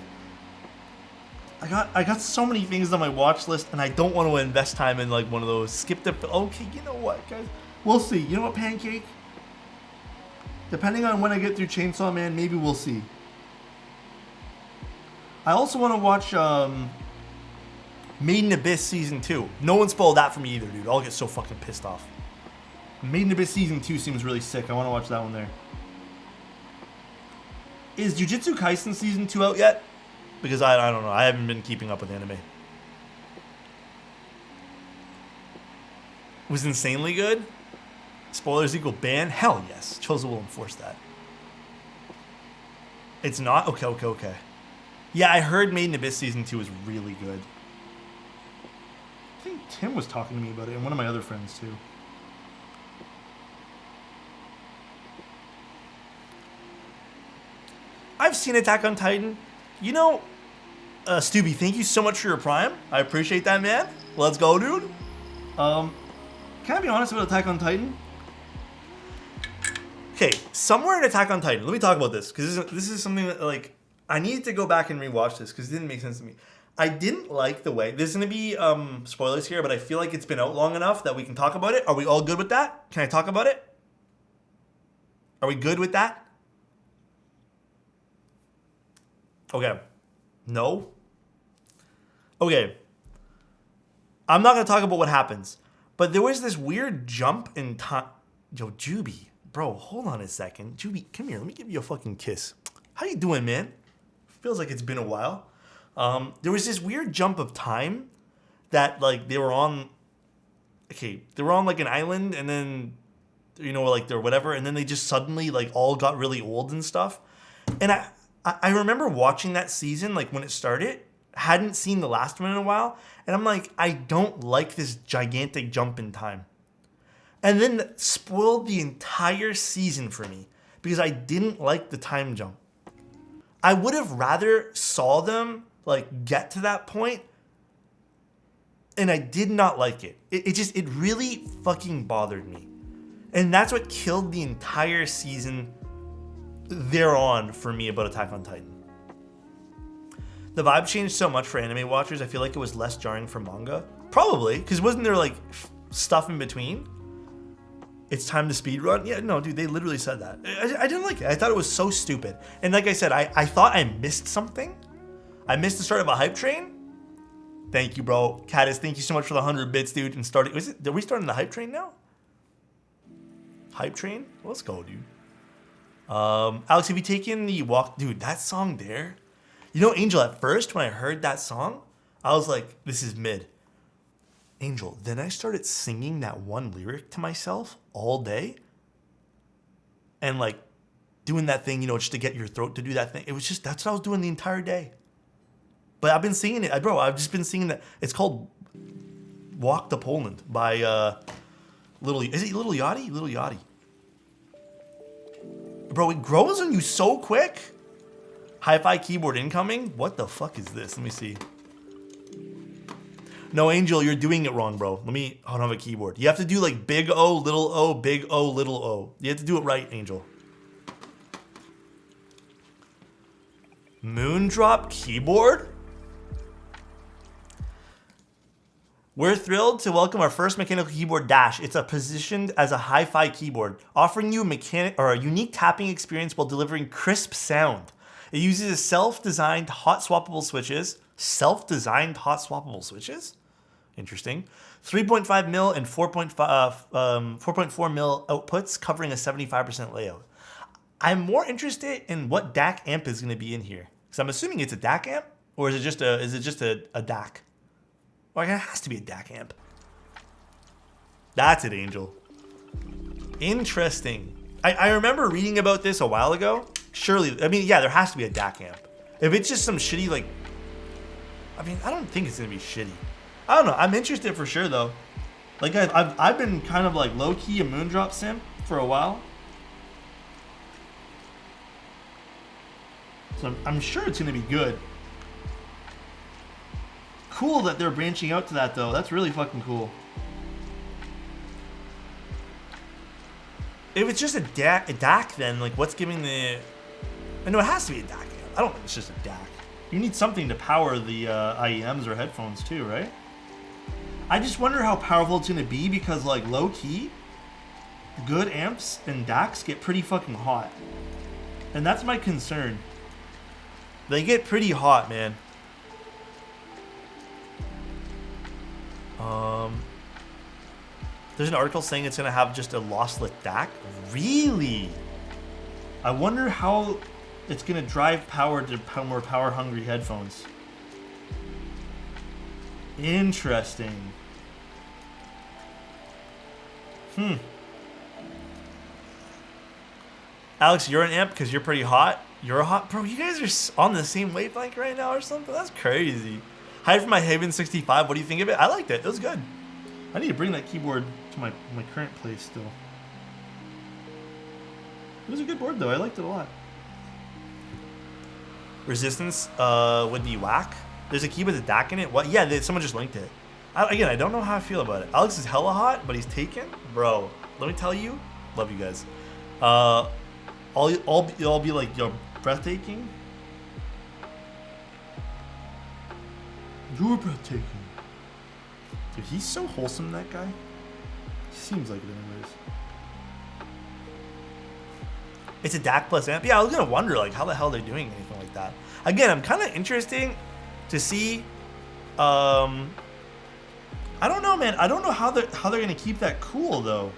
got so many things on my watch list and I don't want to invest time in like one of those. Skip the... Okay, you know what, guys? We'll see. You know what, Pancake? Depending on when I get through Chainsaw Man, maybe we'll see. I also want to watch Made in Abyss Season 2. No one spoiled that for me either, dude. I'll get so fucking pissed off. Made in Abyss Season 2 seems really sick. I want to watch that one there. Is Jujutsu Kaisen Season 2 out yet? Because I don't know. I haven't been keeping up with anime. It was insanely good? Spoilers equal ban? Hell yes. Chozo will enforce that. It's not? Okay. Yeah, I heard Made in Abyss Season 2 is really good. I think Tim was talking to me about it, and one of my other friends too. I've seen Attack on Titan. You know, Stubby, thank you so much for your Prime. I appreciate that, man. Let's go, dude. Can I be honest about Attack on Titan? Okay, somewhere in Attack on Titan, let me talk about this, because this is something that, like, I need to go back and rewatch this, because it didn't make sense to me. I didn't like the way, there's going to be spoilers here, but I feel like it's been out long enough that we can talk about it. Are we all good with that? Can I talk about it? Are we good with that? Okay. No? Okay. I'm not going to talk about what happens, but there was this weird jump in time. Yo, Juby. Bro, hold on a second. Juby, come here. Let me give you a fucking kiss. How you doing, man? Feels like it's been a while. There was this weird jump of time that, like, they were on like an island, and then, you know, like, they're whatever, and then they just suddenly, like, all got really old and stuff. And I remember watching that season, like, when it started, hadn't seen the last one in a while, and I'm like, I don't like this gigantic jump in time. And then that spoiled the entire season for me because I didn't like the time jump. I would have rather saw them like get to that point, and I did not like it. It really fucking bothered me. And that's what killed the entire season thereon for me about Attack on Titan. The vibe changed so much for anime watchers, I feel like it was less jarring for manga. Probably, because wasn't there like stuff in between? It's time to speedrun? Yeah, no, dude, they literally said that. I didn't like it. I thought it was so stupid. And like I said, I thought I missed something. I missed the start of a hype train. Thank you, bro. Caddis, thank you so much for the 100 bits, dude. And are we starting the hype train now? Hype train? Let's go, dude. Alex, have you taken the walk? Dude, that song there. You know, Angel, at first, when I heard that song, I was like, this is mid. Angel, then I started singing that one lyric to myself all day. And like doing that thing, you know, just to get your throat to do that thing. It was just, that's what I was doing the entire day. But I've been singing it. Bro, I've just been singing that. It's called Walk to Poland by is it Little Yachty? Little Yachty. Bro, it grows on you so quick. Hi-Fi keyboard incoming? What the fuck is this? Let me see. No, Angel, you're doing it wrong, bro. I don't have a keyboard. You have to do like big O, little O, big O, little O. You have to do it right, Angel. Moondrop keyboard? We're thrilled to welcome our first mechanical keyboard, Dash. It's positioned as a hi-fi keyboard, offering you a unique tapping experience while delivering crisp sound. It uses self-designed hot swappable switches. Self-designed hot swappable switches? Interesting. 3.5 mil and 4.4 mil outputs, covering a 75% layout. I'm more interested in what DAC amp is going to be in here, because I'm assuming it's a DAC amp, or is it just a DAC? Like, it has to be a DAC amp. That's it, Angel. Interesting. I remember reading about this a while ago. Surely, I mean, yeah, there has to be a DAC amp. If it's just some shitty, like, I mean, I don't think it's gonna be shitty. I don't know. I'm interested for sure though. Like, I've been kind of like low key a Moondrop sim for a while, so I'm sure it's gonna be good. Cool that they're branching out to that though. That's really fucking cool. If it's just a DAC, then like, what's giving the? I know it has to be a DAC. I don't think it's just a DAC. You need something to power the IEMs or headphones too, right? I just wonder how powerful it's gonna be, because like low key, good amps and DACs get pretty fucking hot, and that's my concern. They get pretty hot, man. There's an article saying it's gonna have just a lossless DAC. Really? I wonder how it's gonna drive power to more power-hungry headphones. Interesting. Alex, you're an amp because you're pretty hot. You're a hot, bro. You guys are on the same wavelength right now or something. That's crazy. Hi from my Haven75. What do you think of it? I liked it. It was good. I need to bring that keyboard to my current place still. It was a good board though. I liked it a lot. Resistance would be whack. There's a keyboard with a DAC in it. What? Yeah, someone just linked it. Again, I don't know how I feel about it. Alex is hella hot, but he's taken. Bro, let me tell you, love you guys. I'll be like, yo, breathtaking. You're breathtaking. Dude, he's so wholesome, that guy. Seems like it anyways. It's a DAC plus amp. Yeah, I was gonna wonder like how the hell they're doing anything like that. Again, I'm kind of interested to see. I don't know, man. I don't know how they're gonna keep that cool though.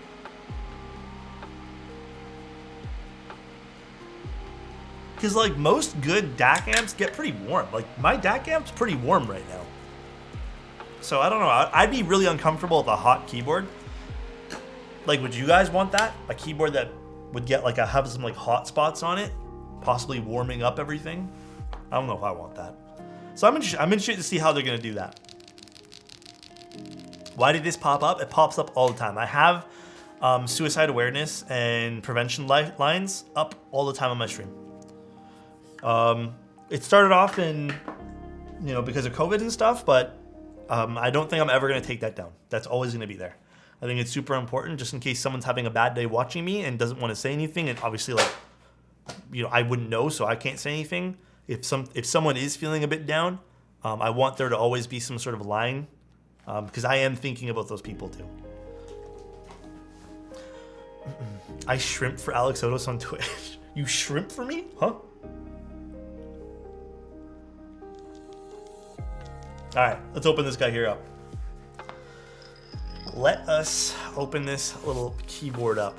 Because like most good DAC amps get pretty warm. Like my DAC amp's pretty warm right now. So I don't know. I'd be really uncomfortable with a hot keyboard. Like, would you guys want that? A keyboard that would get like have some like hot spots on it, possibly warming up everything. I don't know if I want that. So I'm interested to see how they're gonna do that. Why did this pop up? It pops up all the time. I have suicide awareness and prevention lines up all the time on my stream. It started off in, because of COVID and stuff, but I don't think I'm ever gonna take that down. That's always gonna be there. I think it's super important just in case someone's having a bad day watching me and doesn't want to say anything. And obviously, like, I wouldn't know, so I can't say anything. If someone is feeling a bit down, I want there to always be some sort of line, because I am thinking about those people too. I shrimp for Alexotos on Twitch. You shrimp for me? Huh? All right, let's open this guy here up. Let us open this little keyboard up.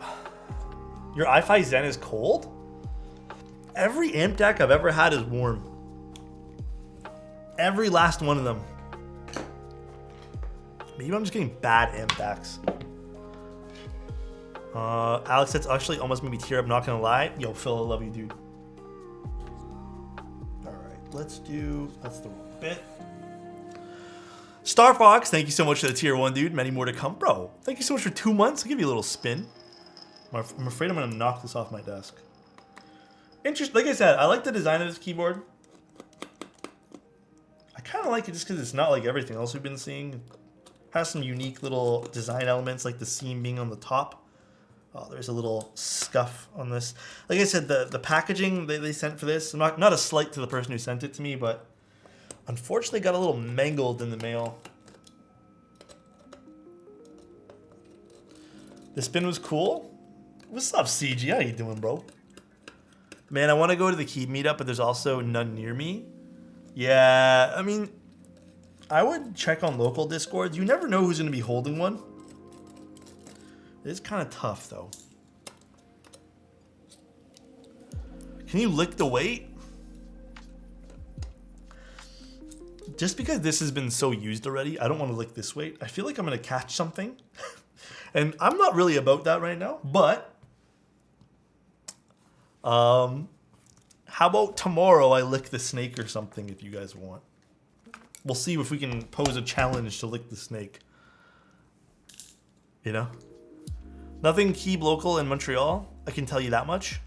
Your iFi Zen is cold? Every amp DAC I've ever had is warm. Every last one of them. Maybe I'm just getting bad amp DACs. Alex, that's actually almost made me tear up, not gonna lie. Yo, Phil, I love you, dude. All right, that's the wrong bit. Star Fox, thank you so much for the tier 1, dude. Many more to come. Bro, thank you so much for 2 months. I'll give you a little spin. I'm afraid I'm going to knock this off my desk. Like I said, I like the design of this keyboard. I kind kind of like it just because it's not like everything else we've been seeing. It has some unique little design elements, like the seam being on the top. Oh, there's a little scuff on this. Like I said, the packaging they sent for this, not a slight to the person who sent it to me, but unfortunately got a little mangled in the mail. The spin was cool. What's up, CG? How you doing, bro? Man, I want to go to the Key meetup, but there's also none near me. Yeah, I mean, I would check on local Discords. You never know who's going to be holding one. It's kind of tough, though. Can you lick the weight? Just because this has been so used already, I don't want to lick this weight. I feel like I'm going to catch something. And I'm not really about that right now, but how about tomorrow I lick the snake or something if you guys want. We'll see if we can pose a challenge to lick the snake. You know? Nothing Keeb local in Montreal, I can tell you that much.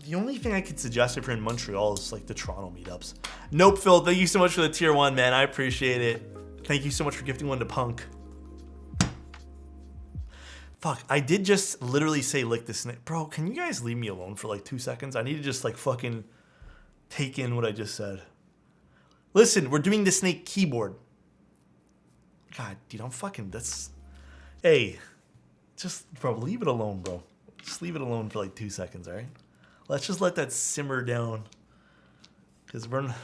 The only thing I could suggest if you're in Montreal is like the Toronto meetups. Nope, Phil, thank you so much for the tier 1, man. I appreciate it. Thank you so much for gifting one to Punk. Fuck, I did just literally say lick the snake. Bro, can you guys leave me alone for like 2 seconds? I need to just like fucking take in what I just said. Listen, we're doing the snake keyboard. God, dude, I'm fucking, that's... Hey, just, bro, leave it alone, bro. Just leave it alone for like 2 seconds, all right? Let's just let that simmer down. Because we're...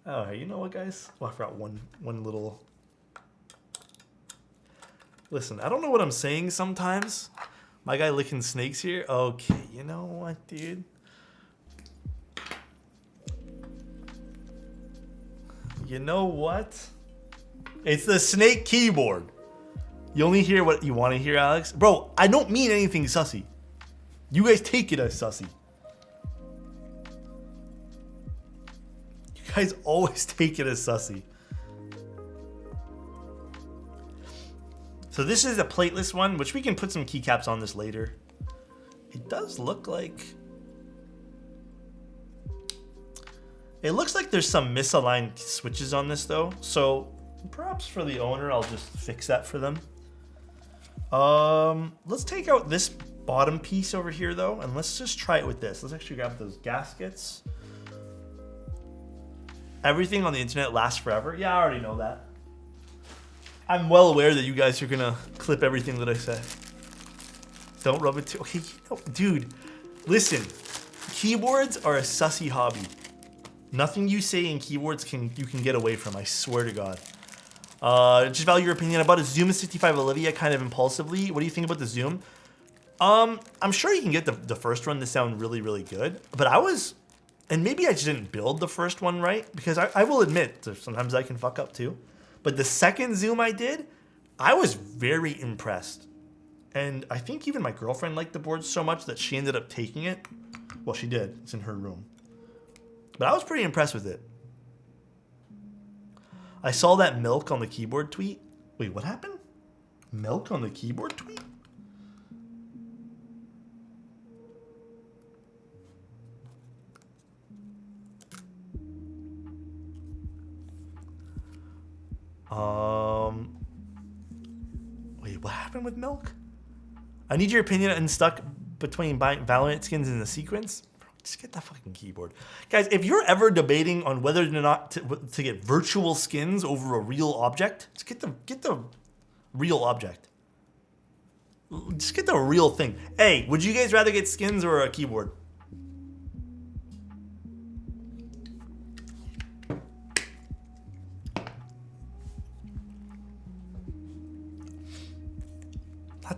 Oh, you know what, guys? Oh, I forgot one little... Listen, I don't know what I'm saying sometimes. My guy licking snakes here. Okay, you know what, dude? You know what? It's the snake keyboard. You only hear what you want to hear, Alex. Bro, I don't mean anything sussy. You guys take it as sussy. You guys always take it as sussy. So this is a plateless one, which we can put some keycaps on this later. It does look like... It looks like there's some misaligned switches on this though. So perhaps for the owner, I'll just fix that for them. Let's take out this bottom piece over here though, and let's just try it with this. Let's actually grab those gaskets. Everything on the internet lasts forever. Yeah, I already know that. I'm well aware that you guys are gonna clip everything that I said. Don't rub it too. Okay, dude, listen. Keyboards are a sussy hobby. Nothing you say in keyboards you can get away from. I swear to God. Just value your opinion about a Zoom 65 Olivia kind of impulsively. What do you think about the Zoom? I'm sure you can get the first one to sound really, really good. But and maybe I just didn't build the first one right, because I will admit sometimes I can fuck up too. But the second Zoom I did, I was very impressed. And I think even my girlfriend liked the board so much that she ended up taking it. Well, she did. It's in her room. But I was pretty impressed with it. I saw that milk on the keyboard tweet. Wait, what happened? Milk on the keyboard tweet? Wait, what happened with milk? I need your opinion and stuck between buying Valorant skins in the sequence. Bro, just get that fucking keyboard. Guys, if you're ever debating on whether or not to get virtual skins over a real object, just get the real object. Just get the real thing. Hey, would you guys rather get skins or a keyboard?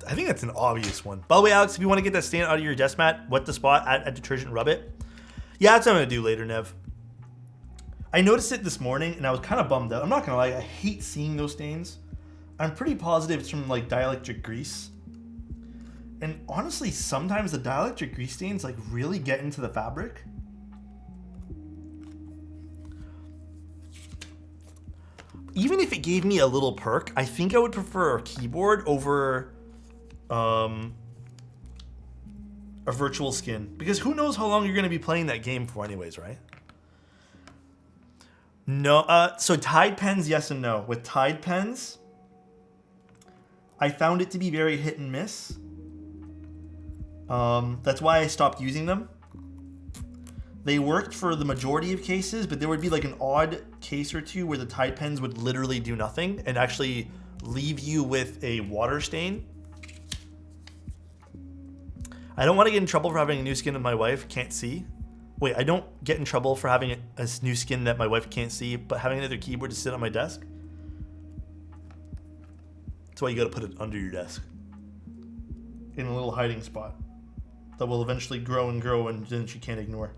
I think that's an obvious one. By the way, Alex, if you want to get that stain out of your desk mat, wet the spot, add detergent, rub it. Yeah, that's what I'm going to do later, Nev. I noticed it this morning, and I was kind of bummed out. I'm not going to lie, I hate seeing those stains. I'm pretty positive it's from, like, dielectric grease. And honestly, sometimes the dielectric grease stains, like, really get into the fabric. Even if it gave me a little perk, I think I would prefer a keyboard over... a virtual skin, because who knows how long you're going to be playing that game for anyways, right? No, so Tide pens, yes and no. With Tide pens, I found it to be very hit and miss. That's why I stopped using them. They worked for the majority of cases, but there would be like an odd case or two where the Tide pens would literally do nothing and actually leave you with a water stain. I don't want to get in trouble for having a new skin that my wife can't see. Wait, I don't get in trouble for having a new skin that my wife can't see, but having another keyboard to sit on my desk? That's why you gotta put it under your desk. In a little hiding spot that will eventually grow and grow and then she can't ignore.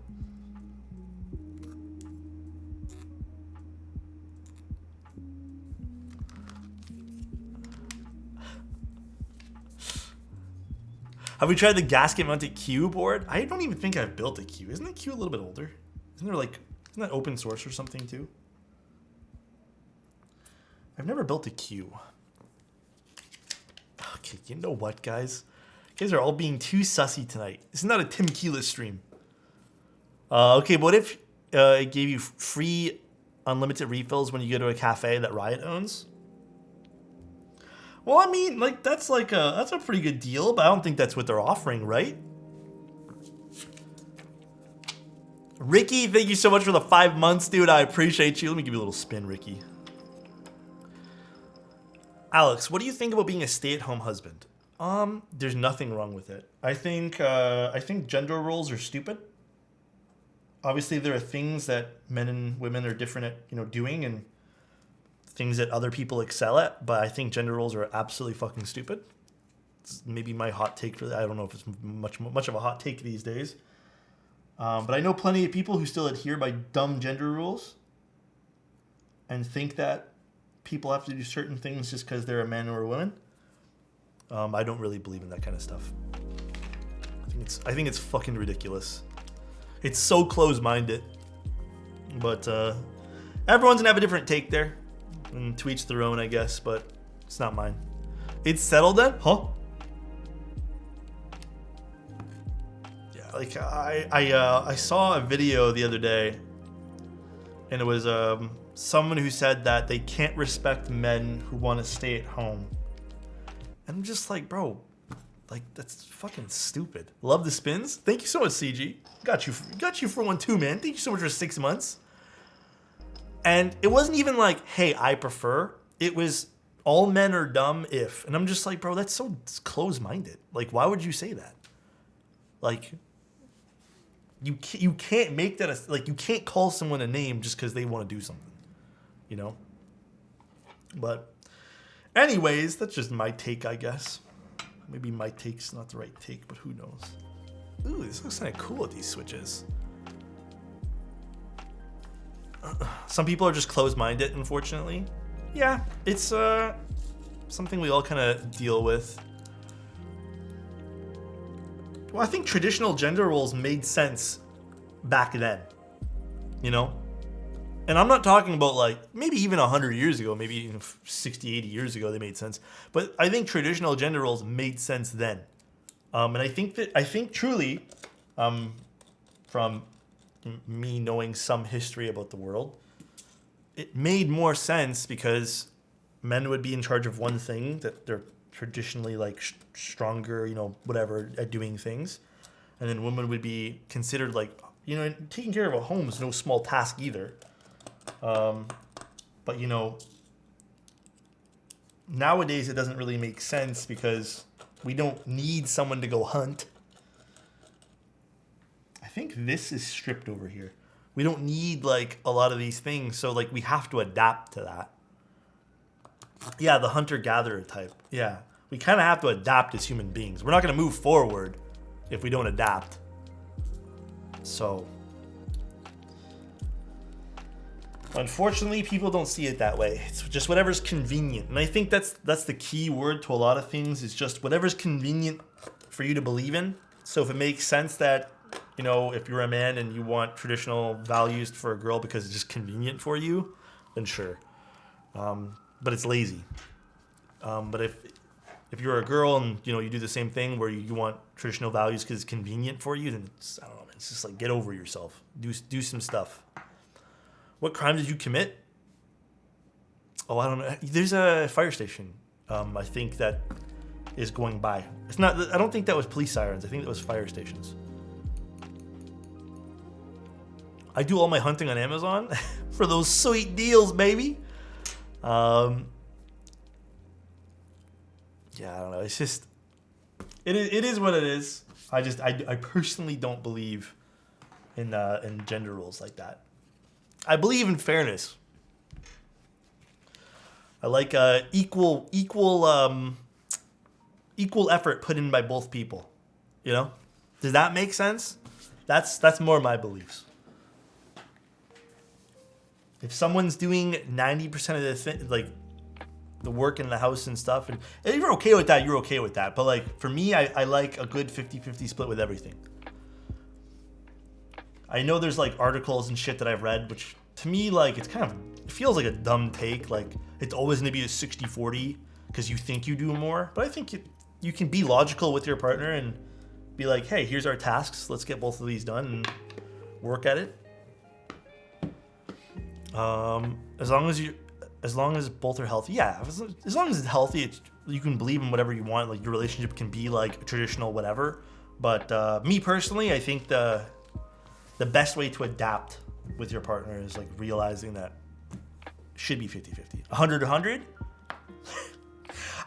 Have we tried the gasket mounted Q board? I don't even think I've built a Q. Isn't the Q a little bit older? Isn't that open source or something too? I've never built a Q. Okay, you know what, guys? You guys are all being too sussy tonight. This is not a Tim Keelis stream. Okay, but what if it gave you free unlimited refills when you go to a cafe that Riot owns? Well, I mean, like that's a pretty good deal, but I don't think that's what they're offering, right? Ricky, thank you so much for the 5 months, dude. I appreciate you. Let me give you a little spin, Ricky. Alex, what do you think about being a stay-at-home husband? There's nothing wrong with it. I think gender roles are stupid. Obviously, there are things that men and women are different at, doing, and things that other people excel at, but I think gender roles are absolutely fucking stupid. It's maybe my hot take for that. I don't know if it's much of a hot take these days. But I know plenty of people who still adhere by dumb gender rules and think that people have to do certain things just because they're a man or a woman. I don't really believe in that kind of stuff. I think it's fucking ridiculous. It's so close-minded. But everyone's gonna have a different take there. And to each their own, I guess, but it's not mine. It's settled then? Huh? Yeah, like I saw a video the other day, and it was someone who said that they can't respect men who want to stay at home. And I'm just like, bro, like that's fucking stupid. Love the spins. Thank you so much, CG. Got you for one too, man. Thank you so much for 6 months. And it wasn't even like, hey, I prefer. It was all men are dumb if. And I'm just like, bro, that's so close-minded. Like, why would you say that? Like, you can't make that you can't call someone a name just because they want to do something, But anyways, that's just my take, I guess. Maybe my take's not the right take, but who knows? Ooh, this looks kind of cool with these switches. Some people are just closed-minded, unfortunately. Yeah, it's something we all kind of deal with. Well, I think traditional gender roles made sense back then, And I'm not talking about like maybe even 100 years ago, maybe 60, 80 years ago they made sense. But I think traditional gender roles made sense then. And I think truly, from me knowing some history about the world, it made more sense because men would be in charge of one thing that they're traditionally like stronger, whatever at doing things. And then women would be considered like, taking care of a home is no small task either. But nowadays it doesn't really make sense because we don't need someone to go hunt. I think this is stripped over here. We don't need like a lot of these things, so like we have to adapt to that. Yeah, the hunter-gatherer type. Yeah, we kind of have to adapt as human beings. We're not going to move forward if we don't adapt. So, unfortunately, people don't see it that way. It's just whatever's convenient. And I think that's the key word to a lot of things is just whatever's convenient for you to believe in. So if it makes sense that, if you're a man and you want traditional values for a girl because it's just convenient for you, then sure. But it's lazy. But if you're a girl and, you do the same thing where you want traditional values because it's convenient for you, then I don't know, man, it's just like get over yourself. Do some stuff. What crime did you commit? Oh, I don't know. There's a fire station. I think that is going by. It's not. I don't think that was police sirens. I think that was fire stations. I do all my hunting on Amazon for those sweet deals, baby. Yeah, I don't know. It's just, it is what it is. I personally don't believe in gender roles like that. I believe in fairness. I like equal effort put in by both people. You know, does that make sense? That's more my beliefs. If someone's doing 90% of the like the work in the house and stuff, and if you're okay with that, you're okay with that. But like for me, I like a good 50-50 split with everything. I know there's like articles and shit that I've read, which to me, like, it feels like a dumb take. Like it's always gonna be a 60-40 because you think you do more. But I think you can be logical with your partner and be like, hey, here's our tasks. Let's get both of these done and work at it. As long as both are healthy, yeah. As long as it's healthy, you can believe in whatever you want. Like your relationship can be like traditional, whatever. But me personally, I think the best way to adapt with your partner is like realizing that it should be 50-50. 100-100.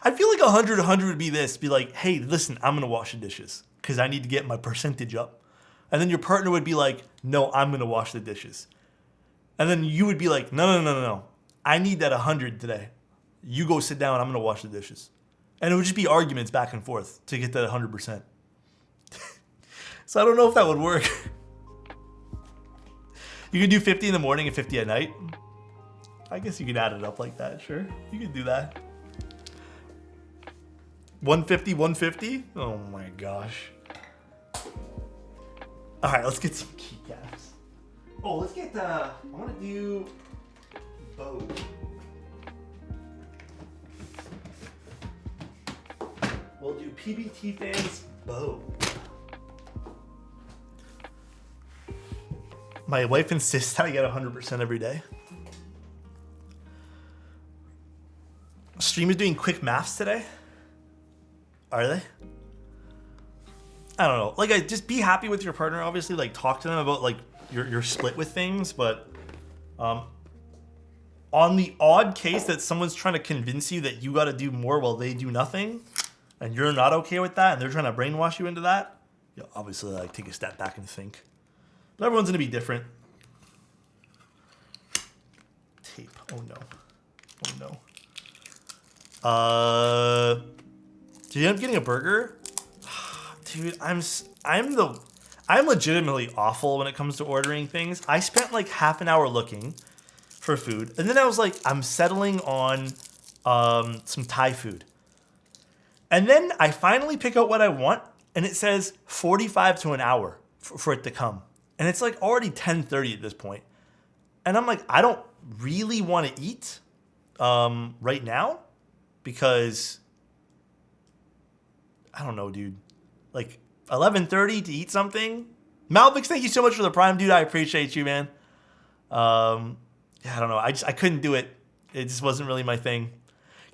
I feel like 100-100 would be this. Be like, hey, listen, I'm gonna wash the dishes because I need to get my percentage up. And then your partner would be like, no, I'm gonna wash the dishes. And then you would be like, no. I need that 100 today. You go sit down. I'm going to wash the dishes. And it would just be arguments back and forth to get that 100%. So I don't know if that would work. You could do 50 in the morning and 50 at night. I guess you could add it up like that. Sure. You could do that. 150. Oh my gosh. All right, let's get some keycaps. Oh, let's get I want to do bow. We'll do PBT fans bow. My wife insists I get 100% every day. Stream is doing quick maths today. Are they? I don't know. Like, just be happy with your partner. Obviously, like, talk to them about like you're split with things, but on the odd case that someone's trying to convince you that you got to do more while they do nothing, and you're not okay with that, and they're trying to brainwash you into that, you obviously like take a step back and think. But everyone's gonna be different. Tape. Oh no. Did you end up getting a burger? Dude, I'm legitimately awful when it comes to ordering things. I spent like half an hour looking for food, and then I was like, I'm settling on some Thai food. And then I finally pick out what I want, and it says 45 to an hour for it to come. And it's like already 10:30 at this point. And I'm like, I don't really want to eat right now because I don't know, dude. Like 11:30 to eat something. Malvix, thank you so much for the Prime, dude. I appreciate you, man. Yeah, I don't know. I couldn't do it. It just wasn't really my thing.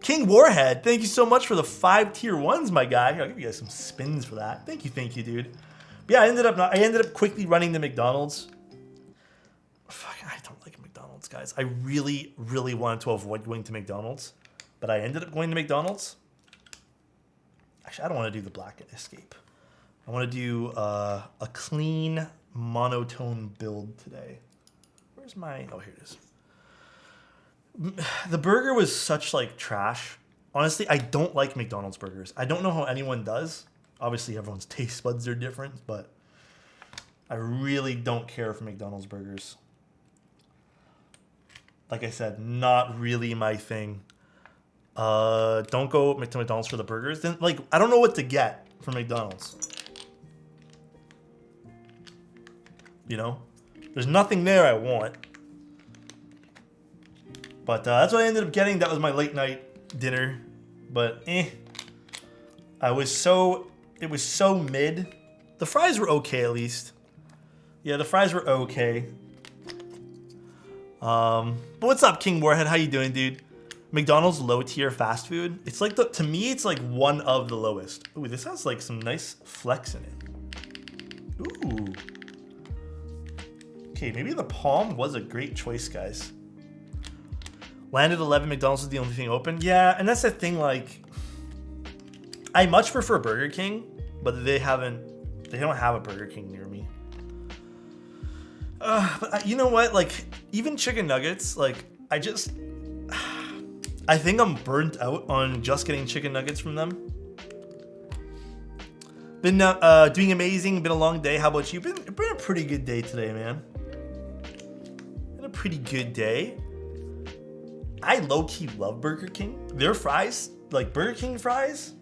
King Warhead, thank you so much for the 5 tier 1s, my guy. I'll give you guys some spins for that. Thank you, dude. But yeah, I ended up quickly running to McDonald's. Fuck, I don't like McDonald's, guys. I really, really wanted to avoid going to McDonald's, but I ended up going to McDonald's. Actually, I don't want to do the Black Escape. I want to do a clean monotone build today. Where's my... Oh, here it is. The burger was such like trash. Honestly, I don't like McDonald's burgers. I don't know how anyone does. Obviously, everyone's taste buds are different, but I really don't care for McDonald's burgers. Like I said, not really my thing. Don't go to McDonald's for the burgers. Then, like, I don't know what to get from McDonald's. You know? There's nothing there I want. But that's what I ended up getting. That was my late night dinner. But it was so mid. The fries were okay at least. Yeah, the fries were okay. But what's up, King Warhead? How you doing, dude? McDonald's low tier fast food. It's like to me, it's like one of the lowest. Ooh, this has like some nice flex in it. Ooh. Okay, maybe the Palm was a great choice, guys. Landed 11. McDonald's is the only thing open. Yeah, and that's the thing. Like, I much prefer Burger King, but they don't have a Burger King near me. But you know what? Like, even chicken nuggets, like, I think I'm burnt out on just getting chicken nuggets from them. Been doing amazing. Been a long day. How about you? Been a pretty good day today, man. Been a pretty good day. I low-key love Burger King. Their fries, like Burger King fries,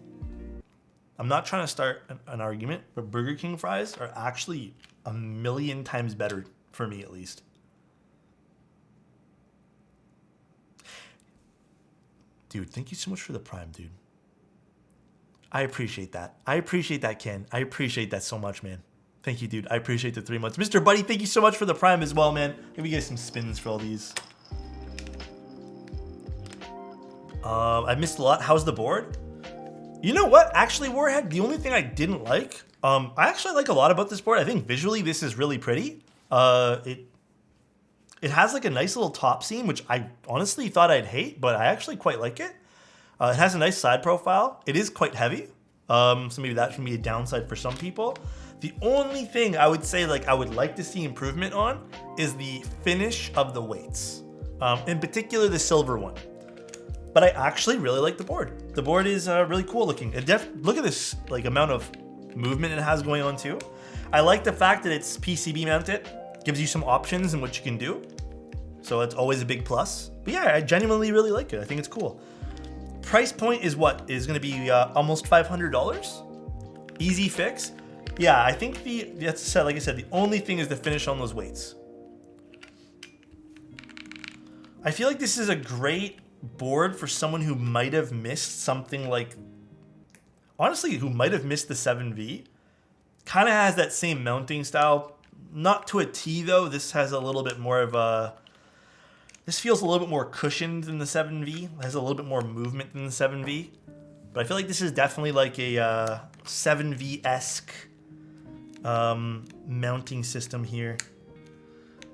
I'm not trying to start an argument, but Burger King fries are actually a million times better, for me at least. Dude, thank you so much for the Prime, dude. I appreciate that. I appreciate that, Ken. I appreciate that so much, man. Thank you, dude. I appreciate the 3 months. Mr. Buddy, thank you so much for the Prime as well, man. Maybe get some spins for all these. I missed a lot. How's the board? You know what? Actually, Warhead, the only thing I didn't like, I actually like a lot about this board. I think visually this is really pretty. It has like a nice little top seam, which I honestly thought I'd hate, but I actually quite like it. It has a nice side profile. It is quite heavy. So maybe that can be a downside for some people. The only thing I would say like I would like to see improvement on is the finish of the weights. In particular, the silver one. But I actually really like the board. The board is really cool looking. Look at this like amount of movement it has going on too. I like the fact that it's PCB mounted. Gives you some options in what you can do. So it's always a big plus. But yeah, I genuinely really like it. I think it's cool. Price point is what? Is going to be almost $500. Easy fix. Yeah, I think like I said, the only thing is the finish on those weights. I feel like this is a great board for someone who might have missed something like, honestly, who might have missed the 7V. Kind of has that same mounting style. Not to a T though. This has a little bit more of a, this feels a little bit more cushioned than the 7V. It has a little bit more movement than the 7V. But I feel like this is definitely like a 7V-esque mounting system here.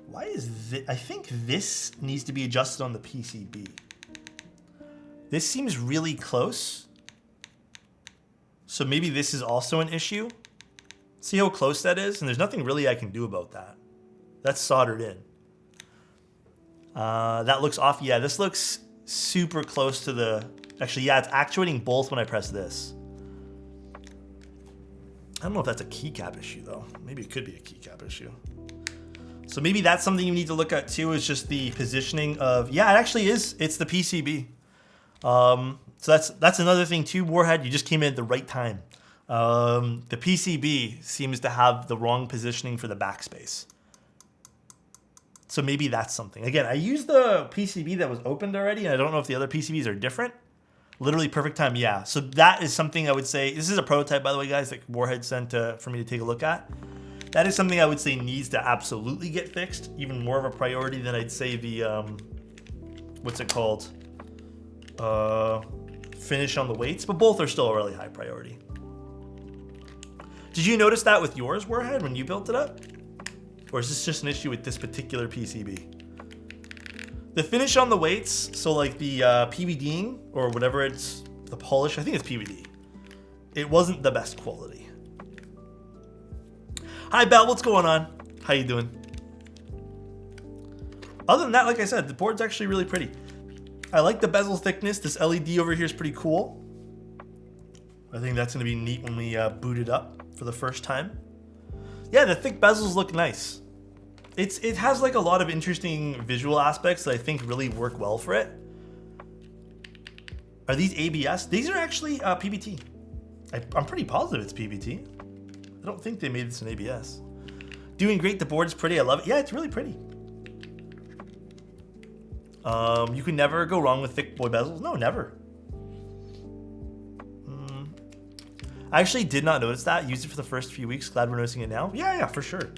Why is this? I think this needs to be adjusted on the PCB. This seems really close. So maybe this is also an issue. See how close that is? And there's nothing really I can do about that. That's soldered in. That looks off. Yeah, this looks super close to the... Actually, yeah, it's actuating both when I press this. I don't know if that's a keycap issue, though. Maybe it could be a keycap issue. So maybe that's something you need to look at, too, is just the positioning of... Yeah, it actually is. It's the PCB. So that's another thing, too, Warhead. You just came in at the right time. The PCB seems to have the wrong positioning for the backspace. So maybe that's something. Again, I used the PCB that was opened already, and I don't know if the other PCBs are different. Literally perfect time, yeah. So that is something I would say, this is a prototype, by the way, guys, that Warhead sent for me to take a look at. That is something I would say needs to absolutely get fixed. Even more of a priority than I'd say the, what's it called? Finish on the weights, but both are still a really high priority. Did you notice that with yours, Warhead, when you built it up? Or is this just an issue with this particular PCB? The finish on the weights, so like the PVDing, or whatever it's, the polish, I think it's PVD. It wasn't the best quality. Hi, Belle, what's going on? How you doing? Other than that, like I said, the board's actually really pretty. I like the bezel thickness. This LED over here is pretty cool. I think that's gonna be neat when we boot it up for the first time. Yeah, the thick bezels look nice. It has like a lot of interesting visual aspects that I think really work well for it. Are these ABS? These are actually PBT. I'm pretty positive it's PBT. I don't think they made this in ABS. Doing great, the board's pretty, I love it. Yeah, it's really pretty. You can never go wrong with thick boy bezels. No, never. I actually did not notice that. Used it for the first few weeks. Glad we're noticing it now. Yeah, for sure.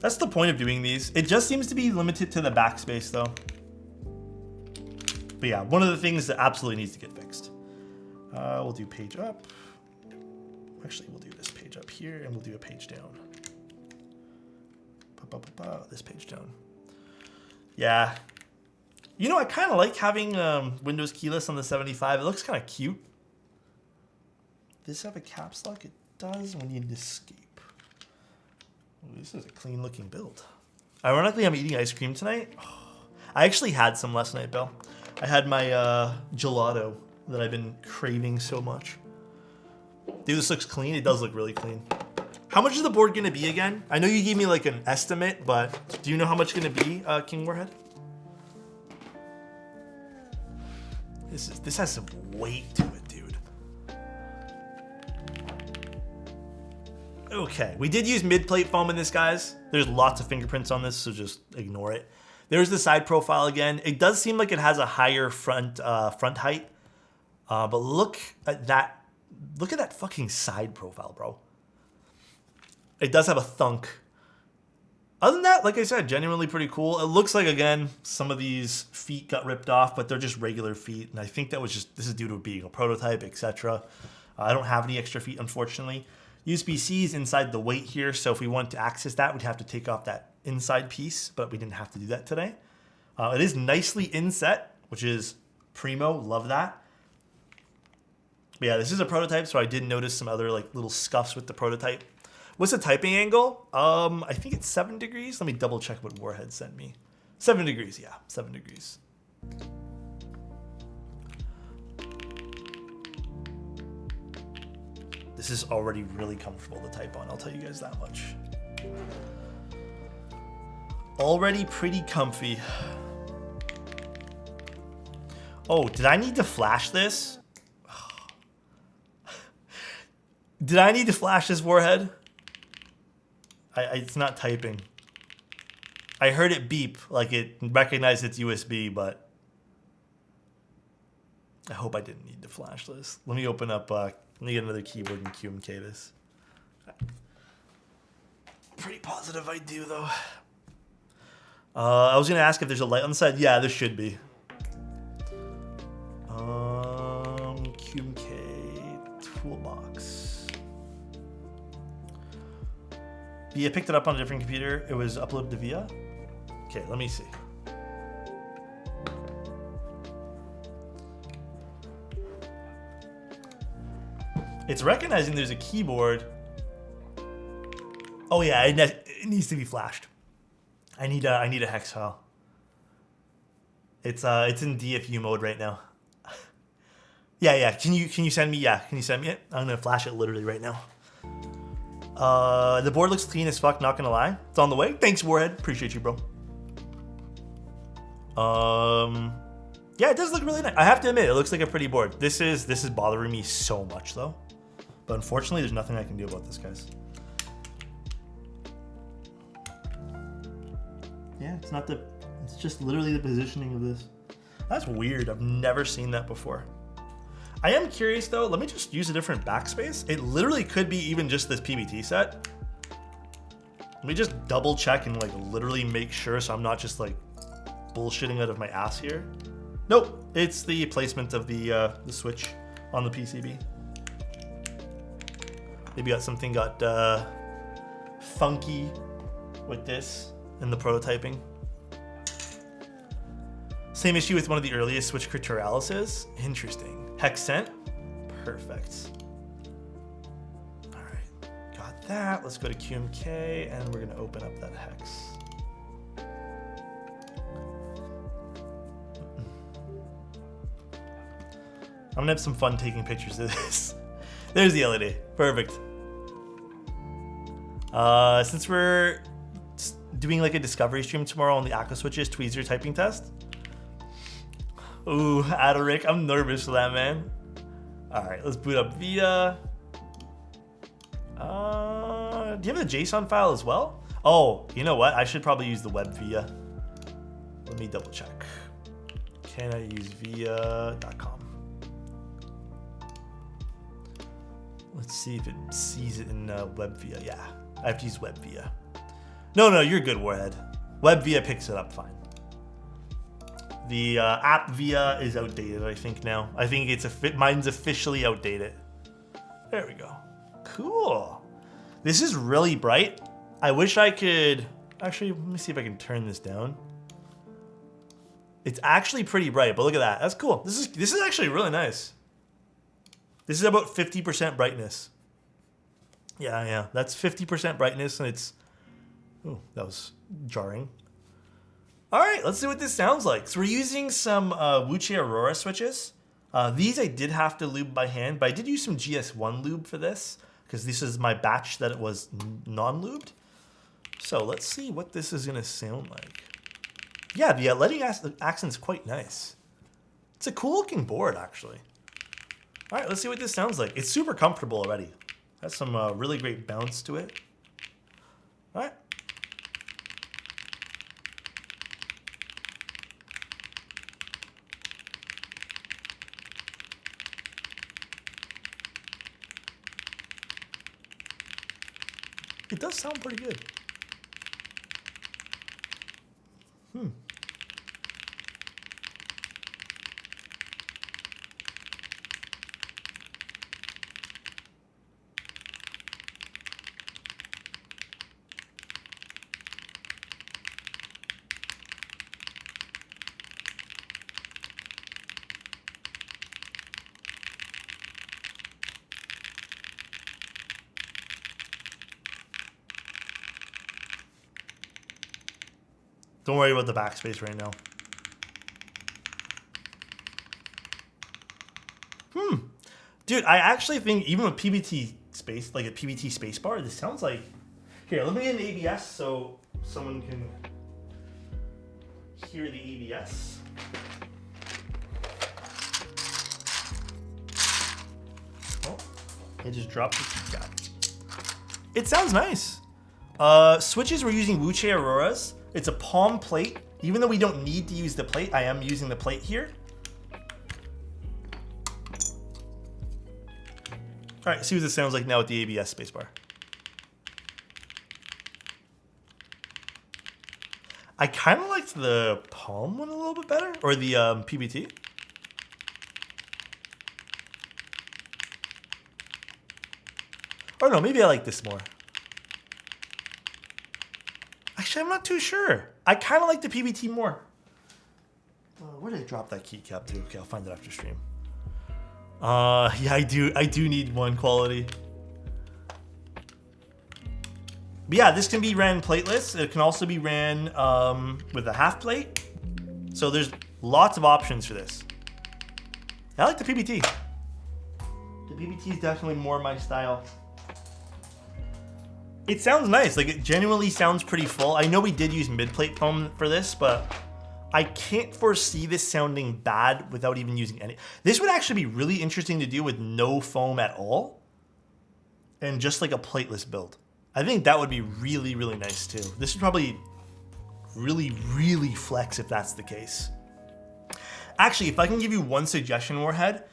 That's the point of doing these. It just seems to be limited to the backspace though. But yeah, one of the things that absolutely needs to get fixed. We'll do page up. Actually, we'll do this page up here and we'll do a page down. This page down. Yeah. You know, I kind of like having Windows keyless on the 75. It looks kind of cute. Does this have a caps lock? It does. We need to escape. Ooh, this is a clean looking build. Ironically, I'm eating ice cream tonight. Oh, I actually had some last night, Bill. I had my gelato that I've been craving so much. Dude, this looks clean. It does look really clean. How much is the board going to be again? I know you gave me like an estimate, but do you know how much it's going to be, King Warhead? This has some weight to it, dude. Okay, we did use mid-plate foam in this, guys. There's lots of fingerprints on this, so just ignore it. There's the side profile again. It does seem like it has a higher front height, but look at that. Look at that fucking side profile, bro. It does have a thunk. Other than that, like I said, genuinely pretty cool. It looks like, again, some of these feet got ripped off, but they're just regular feet. And I think that was just, this is due to being a prototype, etc. I don't have any extra feet, unfortunately. USB-C is inside the weight here, so if we want to access that, we'd have to take off that inside piece, but we didn't have to do that today. It is nicely inset, which is primo. Love that. But yeah, this is a prototype, so I did notice some other like little scuffs with the prototype. What's the typing angle? I think it's 7 degrees. Let me double check what Warhead sent me. 7 degrees, yeah, 7 degrees. This is already really comfortable to type on, I'll tell you guys that much. Already pretty comfy. Oh, did I need to flash this? Did I need to flash this, Warhead? It's not typing. I heard it beep, like it recognized it's USB, but I hope I didn't need to flash this. Let me open up, let me get another keyboard and QMK this. Pretty positive I do, though. I was gonna ask if there's a light on the side. Yeah, there should be. QMK toolbox. VIA picked it up on a different computer. It was uploaded to VIA. Okay, let me see. It's recognizing there's a keyboard. Oh yeah, it needs to be flashed. I need a hex file. It's in DFU mode right now. Yeah. Can you send me? Yeah, can you send me it? I'm gonna flash it literally right now. The board looks clean as fuck, not gonna lie. It's on the way. Thanks, Warhead. Appreciate you, bro. Yeah, it does look really nice. I have to admit, it looks like a pretty board. This is bothering me so much though. But unfortunately, there's nothing I can do about this, guys. Yeah, it's just literally the positioning of this. That's weird. I've never seen that before. I am curious though, let me just use a different backspace. It literally could be even just this PBT set. Let me just double check and like literally make sure so I'm not just like bullshitting out of my ass here. Nope, it's the placement of the switch on the PCB. Maybe something got funky with this in the prototyping. Same issue with one of the earliest switch cryptanalysis. Interesting. Hex sent. Perfect. All right, got that. Let's go to QMK and we're gonna open up that hex. I'm gonna have some fun taking pictures of this. There's the LED. Perfect. Since we're doing like a discovery stream tomorrow on the Aqua Switches tweezer typing test. Ooh, Adoric, I'm nervous for that, man. All right, let's boot up VIA. Do you have the JSON file as well? Oh, you know what? I should probably use the web VIA. Let me double check. Can I use VIA.com? Let's see if it sees it in web VIA. Yeah, I have to use web VIA. No, you're good, Warhead. WebVia picks it up fine. The app via is outdated, I think now. I think mine's officially outdated. There we go. Cool. This is really bright. I wish I could... Actually, let me see if I can turn this down. It's actually pretty bright, but look at that. That's cool. This is actually really nice. This is about 50% brightness. Yeah. That's 50% brightness, and it's... Oh, that was jarring. All right, let's see what this sounds like. So we're using some Wuche Aurora switches. These I did have to lube by hand, but I did use some GS1 lube for this because this is my batch that it was non-lubed. So let's see what this is going to sound like. Yeah, the lighting accent's quite nice. It's a cool looking board, actually. All right, let's see what this sounds like. It's super comfortable already. Has some really great bounce to it. All right. It does sound pretty good. Don't worry about the backspace right now. Dude, I actually think even with PBT space, like a PBT spacebar, this sounds like... Here, let me get an ABS so someone can hear the ABS. Oh, I just dropped the keycap. It sounds nice. Switches, we're using Wuche Auroras. It's a palm plate. Even though we don't need to use the plate, I am using the plate here. All right, see what this sounds like now with the ABS spacebar. I kind of liked the palm one a little bit better, or the PBT. Or no, maybe I like this more. Actually, I'm not too sure. I kind of like the PBT more. Where did I drop that keycap to? Okay, I'll find it after stream. Yeah, I do need one quality. But yeah, this can be ran plateless. It can also be ran with a half plate. So there's lots of options for this. I like the PBT. The PBT is definitely more my style. It sounds nice. Like, it genuinely sounds pretty full. I know we did use mid-plate foam for this, but I can't foresee this sounding bad without even using any. This would actually be really interesting to do with no foam at all and just like a plateless build. I think that would be really, really nice too. This would probably really, really flex if that's the case. Actually, if I can give you one suggestion, Warhead,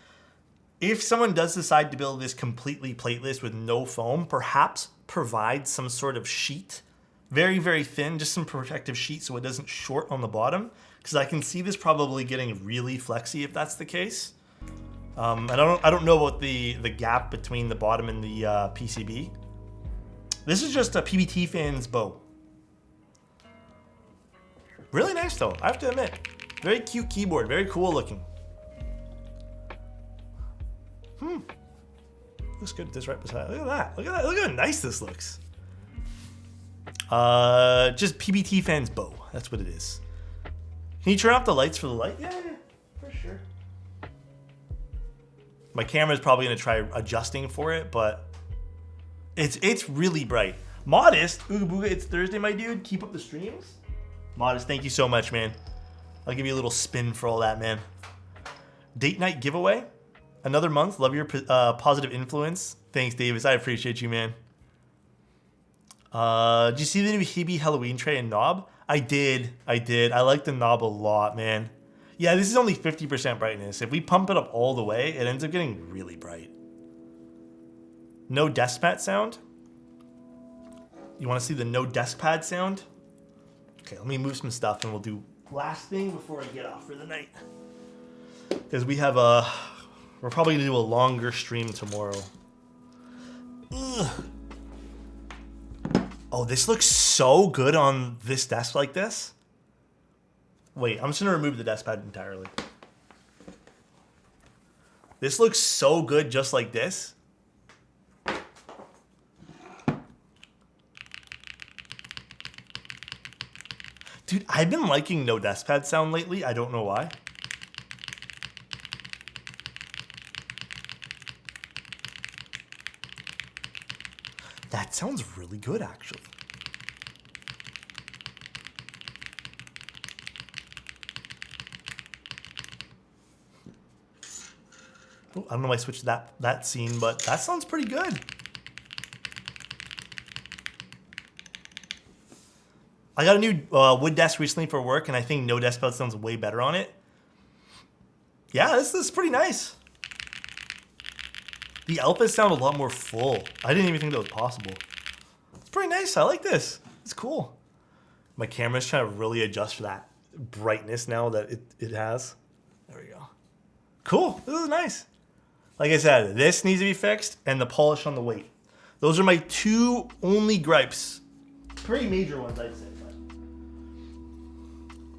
if someone does decide to build this completely plateless with no foam, perhaps provide some sort of sheet, very, very thin, just some protective sheet so it doesn't short on the bottom, because I can see this probably getting really flexy if that's the case. I don't know about the gap between the bottom and the PCB. This is just a PBT fan's bow. Really nice though, I have to admit. Very cute keyboard, very cool looking. Looks good with this right beside. Look at that. Look at that. Look how nice this looks. Just PBT fan's bow. That's what it is. Can you turn off the lights for the light? Yeah, for sure. My camera's probably gonna try adjusting for it, but it's really bright. Modest, Ooga Booga, it's Thursday, my dude. Keep up the streams. Modest, thank you so much, man. I'll give you a little spin for all that, man. Date night giveaway. Another month. Love your positive influence. Thanks, Davis. I appreciate you, man. Did you see the new Hebe Halloween tray and knob? I did. I like the knob a lot, man. Yeah, this is only 50% brightness. If we pump it up all the way, it ends up getting really bright. No desk mat sound? You want to see the no desk pad sound? Okay, let me move some stuff and we'll do last thing before I get off for the night. Because we have we're probably gonna do a longer stream tomorrow. Ugh. Oh, this looks so good on this desk like this. Wait, I'm just gonna remove the desk pad entirely. This looks so good just like this. Dude, I've been liking no desk pad sound lately. I don't know why. That sounds really good, actually. Oh, I don't know why I switched that scene, but that sounds pretty good. I got a new wood desk recently for work, and I think no desk pad sounds way better on it. Yeah, this is pretty nice. The outfits sound a lot more full. I didn't even think that was possible. It's pretty nice. I like this. It's cool. My camera's trying to really adjust for that brightness now that it has. There we go. Cool. This is nice. Like I said, this needs to be fixed, and the polish on the weight. Those are my two only gripes. Pretty major ones, I'd say.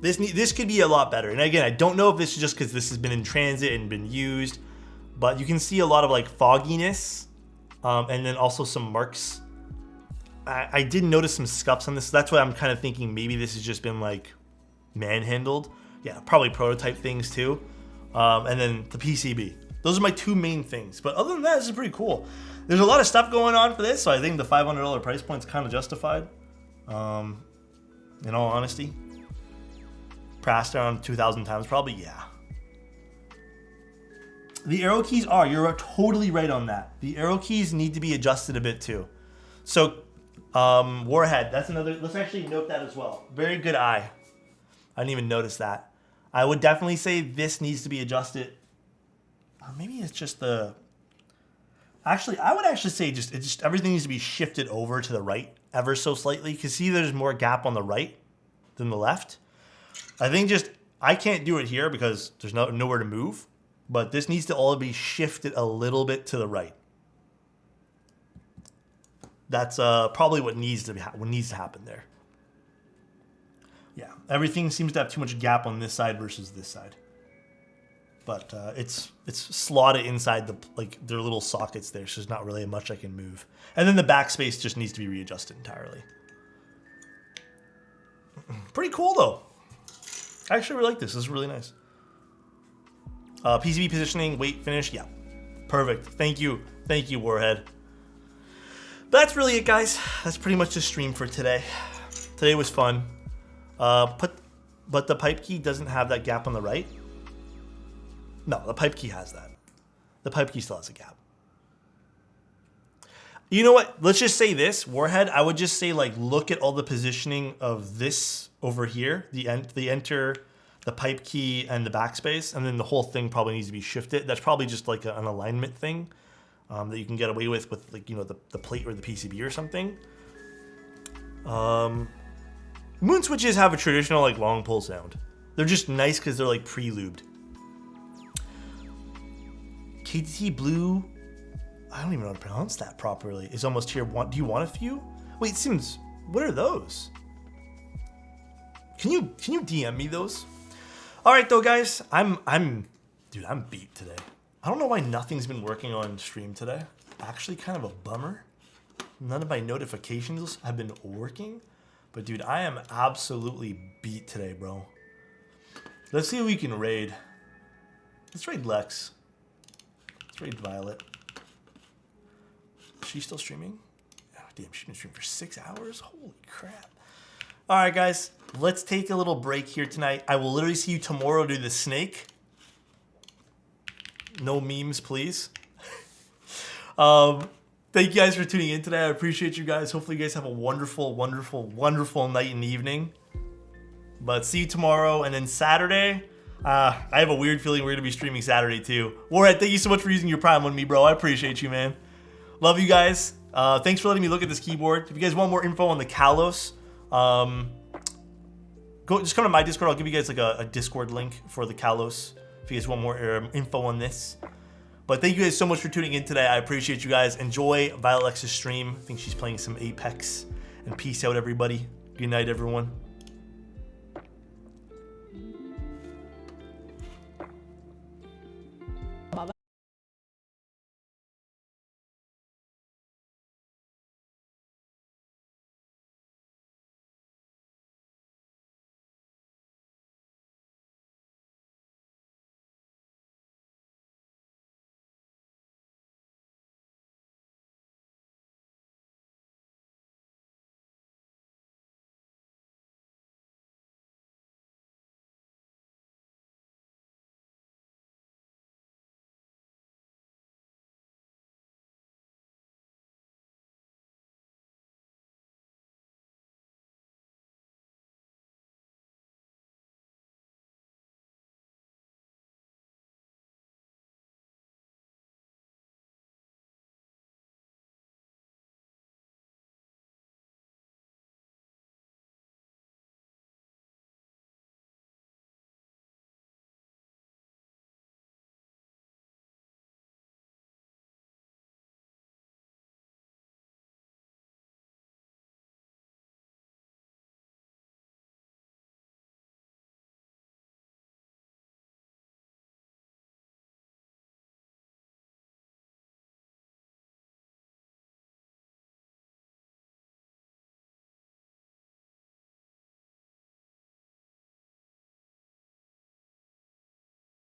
But this could be a lot better. And again, I don't know if this is just because this has been in transit and been used, but you can see a lot of like fogginess, and then also some marks. I did notice some scuffs on this. So that's why I'm kind of thinking maybe this has just been like manhandled. Yeah, probably prototype things too. And then the PCB. Those are my two main things. But other than that, this is pretty cool. There's a lot of stuff going on for this, so I think the $500 price point is kind of justified. In all honesty. Pressed around 2,000 times probably, yeah. The arrow keys are, you're totally right on that. The arrow keys need to be adjusted a bit too. So, Warhead, that's another, let's actually note that as well. Very good eye. I didn't even notice that. I would definitely say this needs to be adjusted. Maybe it's just the, actually, I would actually say just everything needs to be shifted over to the right ever so slightly. Because see, there's more gap on the right than the left. I think I can't do it here because there's nowhere to move. But this needs to all be shifted a little bit to the right. That's probably what needs to happen there. Yeah, everything seems to have too much gap on this side versus this side. But it's slotted inside their little sockets there, so there's not really much I can move. And then the backspace just needs to be readjusted entirely. Pretty cool though. I actually really like this. This is really nice. PCB positioning, weight, finish, yeah. Perfect. Thank you, Warhead. But that's really it, guys. That's pretty much the stream for today. Today was fun. But the pipe key doesn't have that gap on the right. No, the pipe key has that. The pipe key still has a gap. You know what? Let's just say this, Warhead. I would just say, like, look at all the positioning of this over here. The enter, the pipe key, and the backspace. And then the whole thing probably needs to be shifted. That's probably just like an alignment thing that you can get away with like, you know, the plate or the PCB or something. Moon switches have a traditional, like, long pull sound. They're just nice because they're, like, pre-lubed. KTT Blue, I don't even know how to pronounce that properly. Is almost here. Do you want a few? Wait, Sims, what are those? Can you DM me those? All right, though, guys. Dude, I'm beat today. I don't know why nothing's been working on stream today. Actually, kind of a bummer. None of my notifications have been working. But, dude, I am absolutely beat today, bro. Let's see if we can raid. Let's raid Lex. Let's raid Violet. Is she still streaming? Oh, damn, she's been streaming for 6 hours? Holy crap. All right, guys. Let's take a little break here tonight. I will literally see you tomorrow do the snake. No memes, please. Thank you guys for tuning in today. I appreciate you guys. Hopefully you guys have a wonderful, wonderful, wonderful night and evening. But see you tomorrow. And then Saturday, I have a weird feeling we're going to be streaming Saturday too. Warhead, thank you so much for using your Prime on me, bro. I appreciate you, man. Love you guys. Thanks for letting me look at this keyboard. If you guys want more info on the Kallos, just come to my Discord. I'll give you guys like a Discord link for the Kallos if you guys want more info on this. But thank you guys so much for tuning in today. I appreciate you guys. Enjoy Violet X's stream. I think she's playing some Apex. And peace out, everybody. Good night, everyone.